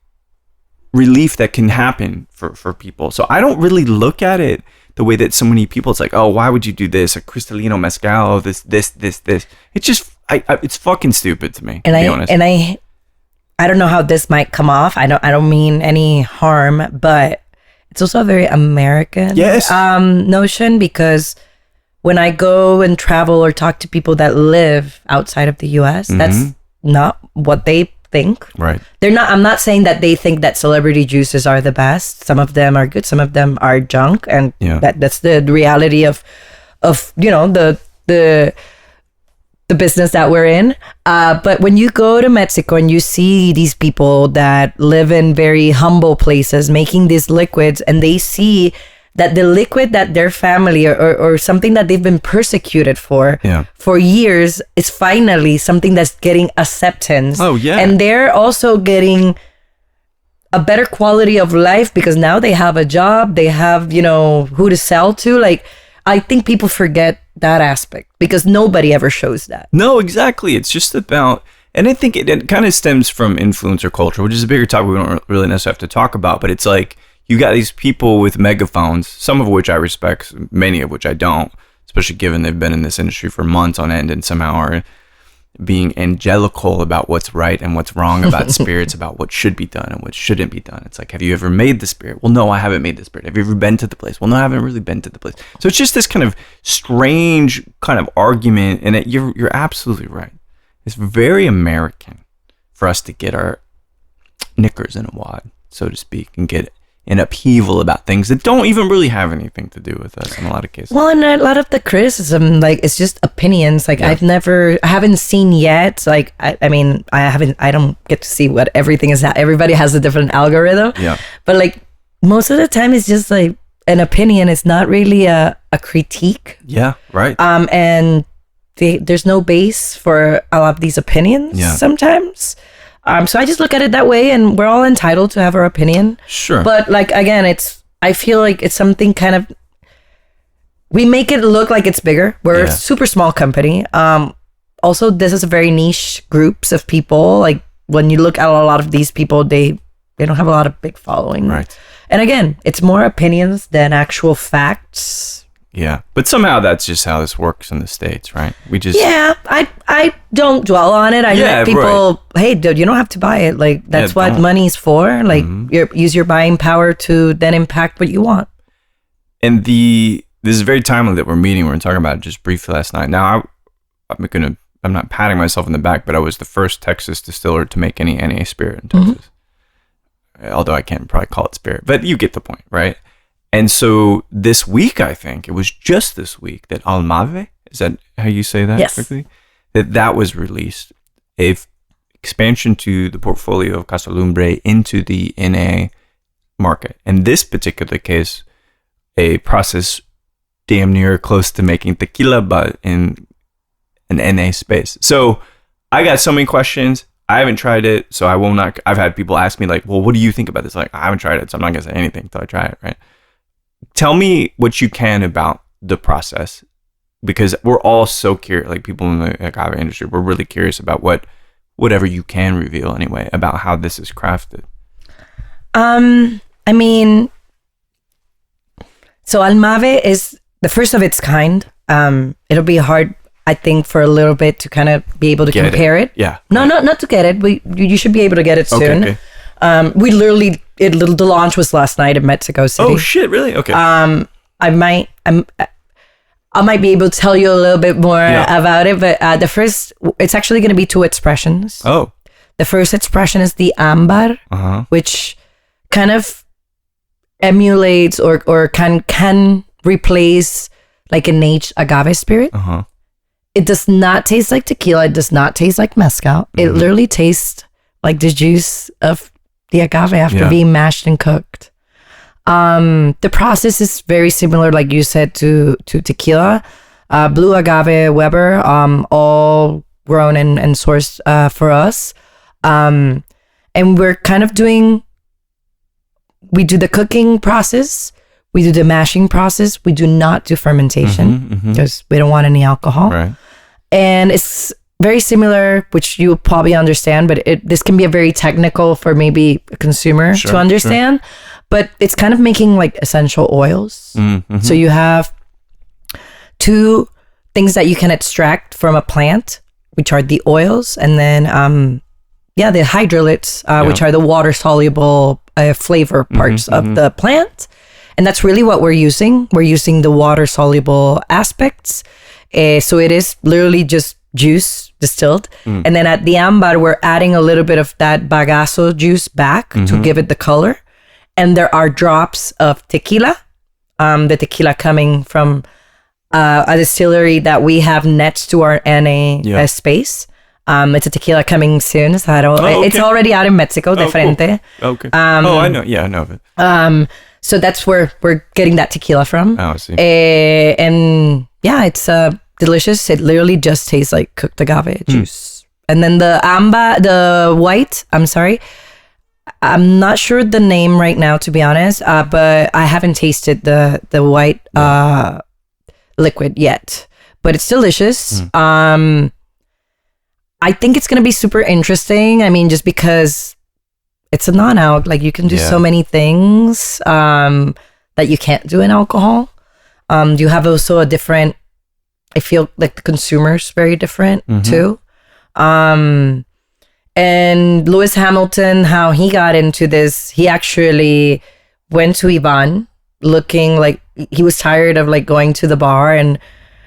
Speaker 1: relief that can happen for people. So I don't really look at it the way that so many people, it's like, oh, why would you do this? A Cristalino Mezcal, this. It's just, it's fucking stupid to me, to be honest.
Speaker 2: And I don't know how this might come off. I don't mean any harm, but it's also a very American notion, because when I go and travel or talk to people that live outside of the US, that's not what they think. Right. I'm not saying that they think that celebrity juices are the best. Some of them are good, some of them are junk, and that's the reality of the the business that we're in. But when you go to Mexico and you see these people that live in very humble places making these liquids, and they see that the liquid that their family or something that they've been persecuted for years is finally something that's getting acceptance.
Speaker 1: Oh, yeah.
Speaker 2: And they're also getting a better quality of life because now they have a job, they have, who to sell to. Like, I think people forget that aspect because nobody ever shows that.
Speaker 1: No, exactly. It's just about, and I think it kind of stems from influencer culture, which is a bigger topic we don't really necessarily have to talk about, but it's like, you got these people with megaphones, some of which I respect, many of which I don't, especially given they've been in this industry for months on end and somehow are being angelical about what's right and what's wrong about spirits, about what should be done and what shouldn't be done. It's like, have you ever made the spirit? Well, no, I haven't made the spirit. Have you ever been to the place? Well, no, I haven't really been to the place. So it's just this kind of strange kind of argument, and you're absolutely right. It's very American for us to get our knickers in a wad, so to speak, and get an upheaval about things that don't even really have anything to do with us in a lot of cases.
Speaker 2: Well, and a lot of the criticism, like, it's just opinions. Like, I haven't seen yet. Like, I don't get to see what everything is. Everybody has a different algorithm.
Speaker 1: Yeah.
Speaker 2: But like, most of the time it's just like an opinion. It's not really a critique.
Speaker 1: Yeah, right.
Speaker 2: And there's no base for a lot of these opinions sometimes. So I just look at it that way, and we're all entitled to have our opinion.
Speaker 1: Sure.
Speaker 2: But like, again, I feel like it's something kind of, we make it look like it's bigger. We're a super small company. Also, this is a very niche groups of people. Like, when you look at a lot of these people, they don't have a lot of big following.
Speaker 1: Right.
Speaker 2: And again, it's more opinions than actual facts.
Speaker 1: Yeah, but somehow that's just how this works in the States, right? We just
Speaker 2: I don't dwell on it. I let people, hey, dude, you don't have to buy it. Like, that's what money's for. Like, use your buying power to then impact what you want.
Speaker 1: And this is very timely that we're meeting. We were talking about it just briefly last night. Now, I'm not patting myself in the back, but I was the first Texas distiller to make any NA spirit in Texas. Although I can't probably call it spirit, but you get the point, right? And so this week, I think, it was just this week that Almave, is that how you say that quickly? That was released. A expansion to the portfolio of Casa Lumbre into the NA market. In this particular case, a process damn near close to making tequila, but in an NA space. So I got so many questions. I haven't tried it, so I will not. I've had people ask me like, well, what do you think about this? Like, I haven't tried it, so I'm not going to say anything until I try it, right? Tell me what you can about the process, because we're all so curious, like people in the agave industry, we're really curious about whatever you can reveal anyway, about how this is crafted.
Speaker 2: I mean, so Almave is the first of its kind. It'll be hard, I think, for a little bit to kind of be able to compare it.
Speaker 1: Yeah.
Speaker 2: No, not to get it. You should be able to get it soon. Okay. We literally, the launch was last night in Mexico City.
Speaker 1: Oh shit! Really? Okay.
Speaker 2: I might be able to tell you a little bit more about it, but it's actually going to be 2 expressions.
Speaker 1: Oh.
Speaker 2: The first expression is the ambar, which kind of emulates or can replace like an aged agave spirit. It does not taste like tequila. It does not taste like mezcal. It literally tastes like the juice of the agave after being mashed and cooked. The process is very similar, like you said, to tequila. Blue agave Weber, all grown and sourced for us. And we're kind of we do the cooking process, we do the mashing process, we do not do fermentation because we don't want any alcohol.
Speaker 1: Right.
Speaker 2: And it's very similar, which you probably understand, but this can be a very technical for maybe a consumer to understand. But it's kind of making like essential oils. So you have 2 things that you can extract from a plant, which are the oils, and then the hydrolytes, which are the water soluble flavor parts of the plant. And that's really what we're using. We're using the water soluble aspects. So it is literally just juice distilled. And then at the ambar, we're adding a little bit of that bagazo juice back to give it the color. And there are drops of tequila, the tequila coming from a distillery that we have next to our NA space. It's a tequila coming soon, so I don't. It's already out in Mexico, de frente.
Speaker 1: Cool. Okay. I know. Yeah, I know of it.
Speaker 2: So that's where we're getting that tequila from.
Speaker 1: Oh, I see.
Speaker 2: And yeah, it's delicious. It literally just tastes like cooked agave juice. And then the white. I'm sorry, I'm not sure the name right now, to be honest. But I haven't tasted the white liquid yet. But it's delicious. I think it's going to be super interesting. I mean, just because it's a non-alc, like you can do so many things that you can't do in alcohol. You have also a different, I feel like the consumer's very different too. And Lewis Hamilton, how he got into this, he actually went to Ivan looking like he was tired of like going to the bar and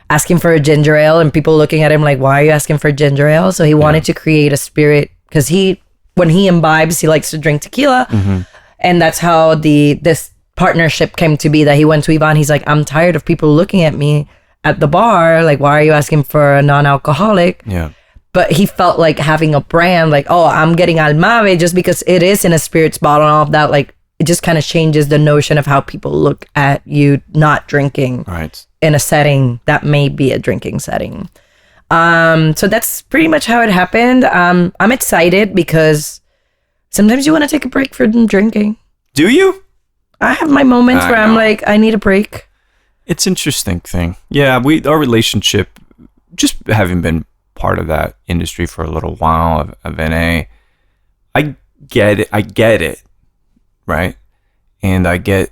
Speaker 2: asking for a ginger ale and people looking at him like, why are you asking for ginger ale? So he wanted to create a spirit because when he imbibes, he likes to drink tequila. And that's how this partnership came to be, that he went to Ivan. He's like, I'm tired of people looking at me at the bar. Like, why are you asking for a non-alcoholic?
Speaker 1: Yeah.
Speaker 2: But he felt like having a brand, like, oh, I'm getting Almave just because it is in a spirits bottle and all of that. Like, it just kind of changes the notion of how people look at you not drinking.
Speaker 1: Right.
Speaker 2: In a setting that may be a drinking setting. So that's pretty much how it happened. I'm excited because sometimes you want to take a break from drinking.
Speaker 1: Do you?
Speaker 2: I have my moments where I'm like, I need a break.
Speaker 1: It's an interesting thing. Yeah, our relationship, just having been part of that industry for a little while of NA, I get it, right? And I get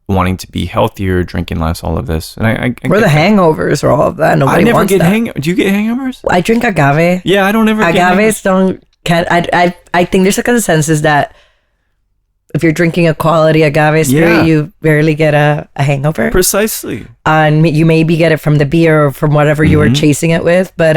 Speaker 1: wanting to be healthier, drinking less, all of this. And I
Speaker 2: or the hangovers or all of that. Nobody
Speaker 1: I never
Speaker 2: wants
Speaker 1: get
Speaker 2: that.
Speaker 1: Do you get hangovers?
Speaker 2: I drink agave.
Speaker 1: Yeah, I don't ever get hangovers.
Speaker 2: I think there's a consensus that if you're drinking a quality agave spirit, you barely get a hangover.
Speaker 1: Precisely.
Speaker 2: And you maybe get it from the beer or from whatever you were chasing it with. But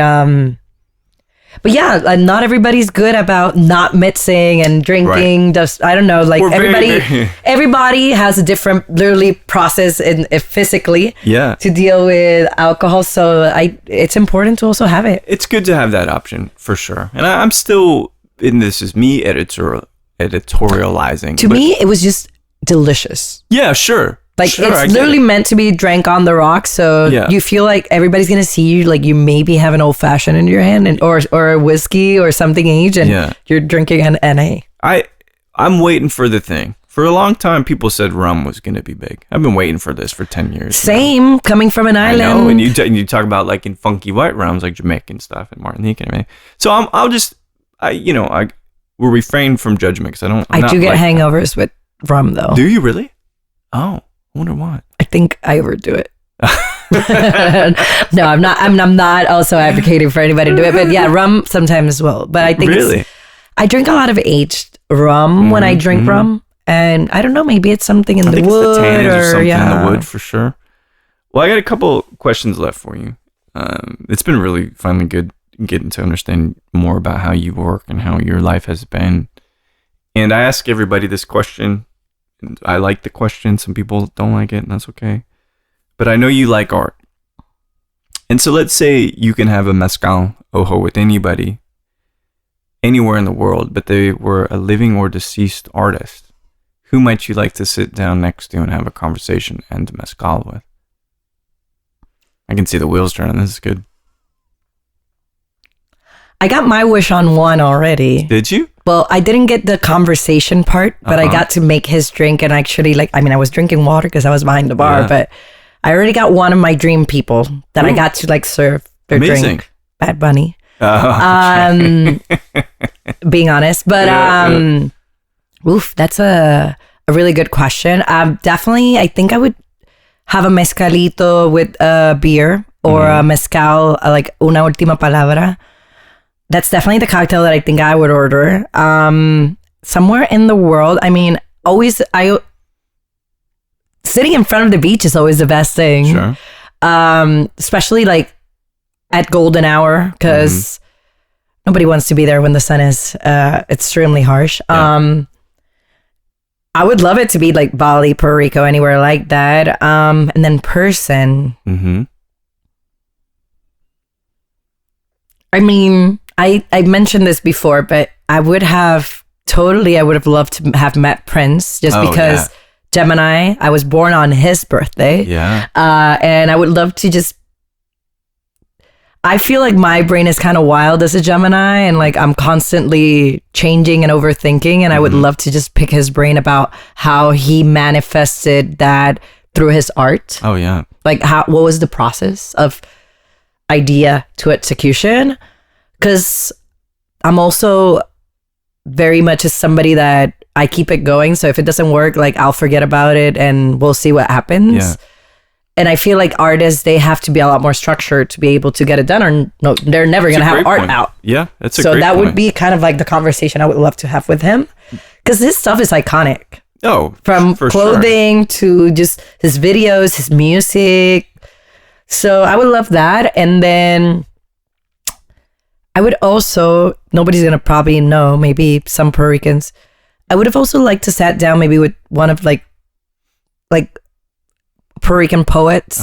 Speaker 2: yeah, not everybody's good about not mixing and drinking. Just, I don't know, like everybody has a different literally process physically to deal with alcohol. So it's important to also have it.
Speaker 1: It's good to have that option for sure. And I'm still, and this is me editorializing.
Speaker 2: To me, it was just delicious.
Speaker 1: Yeah, sure.
Speaker 2: Like it's literally meant to be drank on the rocks, so you feel like everybody's gonna see you, like you maybe have an old fashioned in your hand, or a whiskey or something aged, and you're drinking an NA.
Speaker 1: I'm waiting for the thing. For a long time, people said rum was gonna be big. I've been waiting for this for 10 years.
Speaker 2: Same, now. Coming from an island.
Speaker 1: I know, and you talk about like in funky white rums like Jamaican stuff and Martinique and everything. So I will refrain from judgment because I do
Speaker 2: get hangovers with rum though.
Speaker 1: Do you really? Oh. I wonder why.
Speaker 2: I think I overdo it. No, I'm not. I'm not also advocating for anybody to do it, but yeah, rum sometimes as well. But I think I drink a lot of aged rum when I drink rum, and I don't know. Maybe it's something in the wood
Speaker 1: it's the tannins or something in the wood for sure. Well, I got a couple questions left for you. It's been really finally good getting to understand more about how you work and how your life has been. And I ask everybody this question. I like the question. Some people don't like it, and that's okay. But I know you like art. And so let's say you can have a mezcal ojo with anybody, anywhere in the world, but they were a living or deceased artist. Who might you like to sit down next to and have a conversation and a mezcal with? I can see the wheels turning. This is good.
Speaker 2: I got my wish on one already.
Speaker 1: Did you?
Speaker 2: Well, I didn't get the conversation part, but I got to make his drink and actually I was drinking water because I was behind the bar, but I already got one of my dream people that I got to serve their drink. Bad Bunny. Being honest, but oof, that's a really good question. Definitely, I think I would have a mezcalito with a beer or a mezcal, like una última palabra. That's definitely the cocktail that I think I would order. Somewhere in the world, I mean, sitting in front of the beach is always the best thing.
Speaker 1: Sure.
Speaker 2: Especially at golden hour, because nobody wants to be there when the sun is extremely harsh. Yeah. I would love it to be Bali, Puerto Rico, anywhere like that. And then person. I mean, I mentioned this before, but I would have loved to have met Prince just because Gemini, I was born on his birthday.
Speaker 1: Yeah.
Speaker 2: And I would love to I feel like my brain is kind of wild as a Gemini, and like I'm constantly changing and overthinking, and I would love to just pick his brain about how he manifested that through his art.
Speaker 1: Oh yeah.
Speaker 2: Like what was the process of idea to execution? Because I'm also very much as somebody that I keep it going. So if it doesn't work, like I'll forget about it and we'll see what happens.
Speaker 1: Yeah.
Speaker 2: And I feel like artists, they have to be a lot more structured to be able to get it done, or no, they're never going to have art out.
Speaker 1: Yeah, that's a great point.
Speaker 2: So that would be kind of like the conversation I would love to have with him, because his stuff is iconic.
Speaker 1: Oh,
Speaker 2: from clothing to just his videos, his music. So I would love that. And then I would also, nobody's going to probably know, maybe some Puerto Ricans, I would have also liked to sat down maybe with one of like Puerto Rican poets,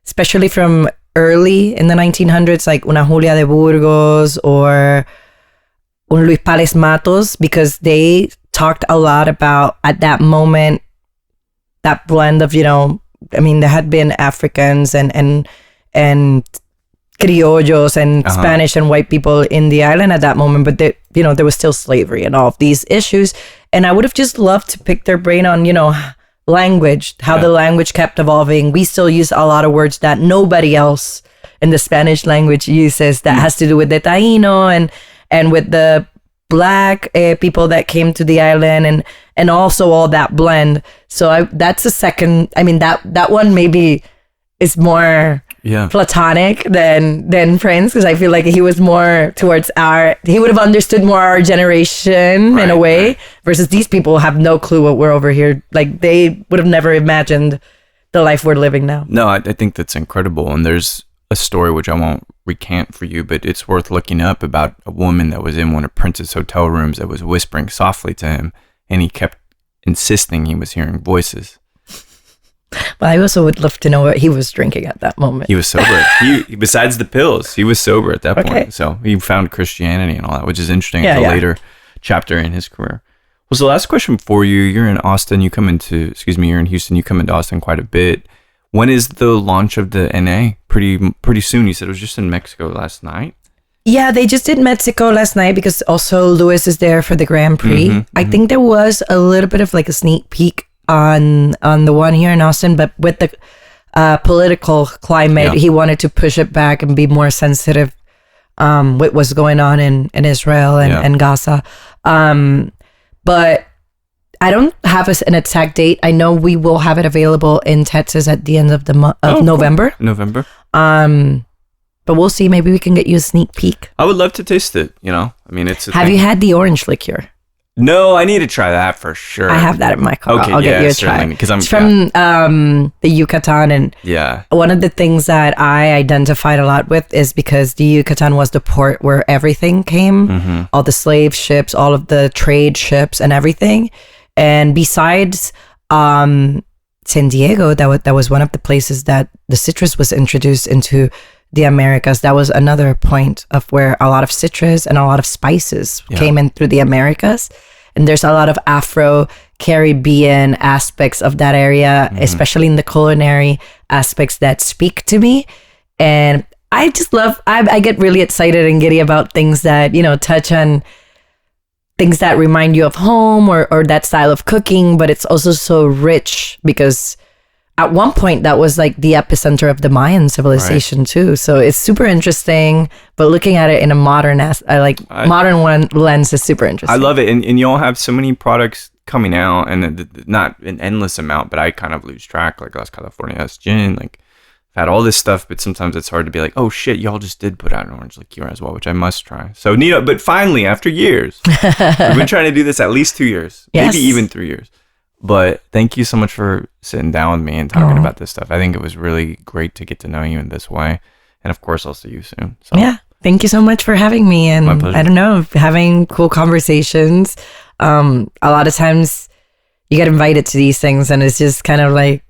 Speaker 2: especially from early in the 1900s, like una Julia de Burgos or un Luis Pales Matos, because they talked a lot about, at that moment, that blend of, I mean, there had been Africans and criollos and Spanish and white people in the island at that moment, but there was still slavery and all of these issues. And I would have just loved to pick their brain on, language, how the language kept evolving. We still use a lot of words that nobody else in the Spanish language uses, that has to do with the Taino and with the Black people that came to the island, and also all that blend. So that's a second, I mean, that one maybe is more platonic than Prince, because I feel like he was more towards he would have understood more our generation in a way, versus these people have no clue what we're over here. Like, they would have never imagined the life we're living now.
Speaker 1: No, I think that's incredible. And there's a story which I won't recant for you, but it's worth looking up, about a woman that was in one of Prince's hotel rooms that was whispering softly to him, and he kept insisting he was hearing voices.
Speaker 2: But I also would love to know what he was drinking at that moment.
Speaker 1: He was sober. Besides the pills, he was sober at that point. So he found Christianity and all that, which is interesting. It's a later chapter in his career. Well, so last question for you. You're in Austin. You're in Houston. You come into Austin quite a bit. When is the launch of the NA? Pretty soon. You said it was just in Mexico last night.
Speaker 2: Yeah, they just did Mexico last night, because also Lewis is there for the Grand Prix. I think there was a little bit of like a sneak peek on the one here in Austin, but with the political climate, he wanted to push it back and be more sensitive with what's going on in Israel and Gaza. But I don't have an exact date. I know we will have it available in Texas at the end of November.
Speaker 1: Cool. November.
Speaker 2: But we'll see. Maybe we can get you a sneak peek.
Speaker 1: I would love to taste it. I mean,
Speaker 2: Have you had the orange liqueur?
Speaker 1: No, I need to try that for sure.
Speaker 2: I have that in my car.
Speaker 1: Okay,
Speaker 2: I'll get you a try. It's from the Yucatan, and one of the things that I identified a lot with is because the Yucatan was the port where everything came, all the slave ships, all of the trade ships, and everything. And besides San Diego, that was one of the places that the citrus was introduced into the Americas. That was another point of where a lot of citrus and a lot of spices came in through the Americas. And there's a lot of Afro-Caribbean aspects of that area, especially in the culinary aspects, that speak to me. And I just love, I get really excited and giddy about things that, touch on things that remind you of home or that style of cooking. But it's also so rich, because at one point that was like the epicenter of the Mayan civilization too. So it's super interesting, but looking at it in a modern lens is super interesting.
Speaker 1: I love it. And you all have so many products coming out, and not an endless amount, but I kind of lose track. Like Las Californias gin, like I've had all this stuff, but sometimes it's hard to be like, oh shit, y'all just did put out an orange liqueur as well, which I must try. So Nino, but finally, after years, we've been trying to do this at least 2 years, maybe even 3 years. But thank you so much for sitting down with me and talking about this stuff. I think it was really great to get to know you in this way. And of course, I'll see you soon. So.
Speaker 2: Yeah. Thank you so much for having me. And
Speaker 1: my pleasure.
Speaker 2: I don't know, having cool conversations. A lot of times you get invited to these things, and it's just kind of like,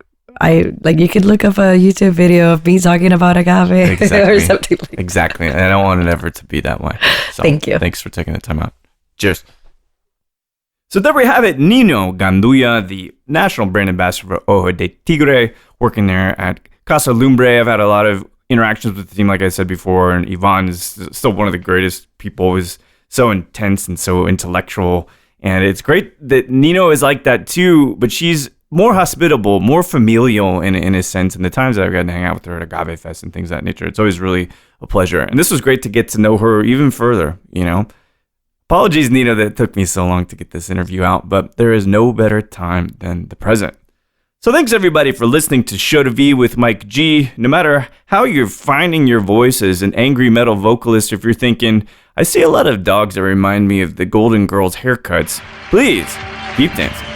Speaker 2: you could look up a YouTube video of me talking about agave
Speaker 1: Exactly.
Speaker 2: or something like that.
Speaker 1: Exactly. And I don't want it ever to be that way. So,
Speaker 2: Thank you.
Speaker 1: Thanks for taking the time out. Cheers. So there we have it. Nino Gandulla, the national brand ambassador for Ojo de Tiger, working there at Casa Lumbre. I've had a lot of interactions with the team, like I said before, and Ivan is still one of the greatest people. Is so intense and so intellectual. And it's great that Nino is like that too, but she's more hospitable, more familial in a sense. And the times that I've gotten to hang out with her at Agave Fest and things of that nature, it's always really a pleasure. And this was great to get to know her even further, you know. Apologies, Nino, that it took me so long to get this interview out, but there is no better time than the present. So thanks everybody for listening to Show to V with Mike G. No matter how you're finding your voice as an angry metal vocalist, if you're thinking, I see a lot of dogs that remind me of the Golden Girls haircuts, please keep dancing.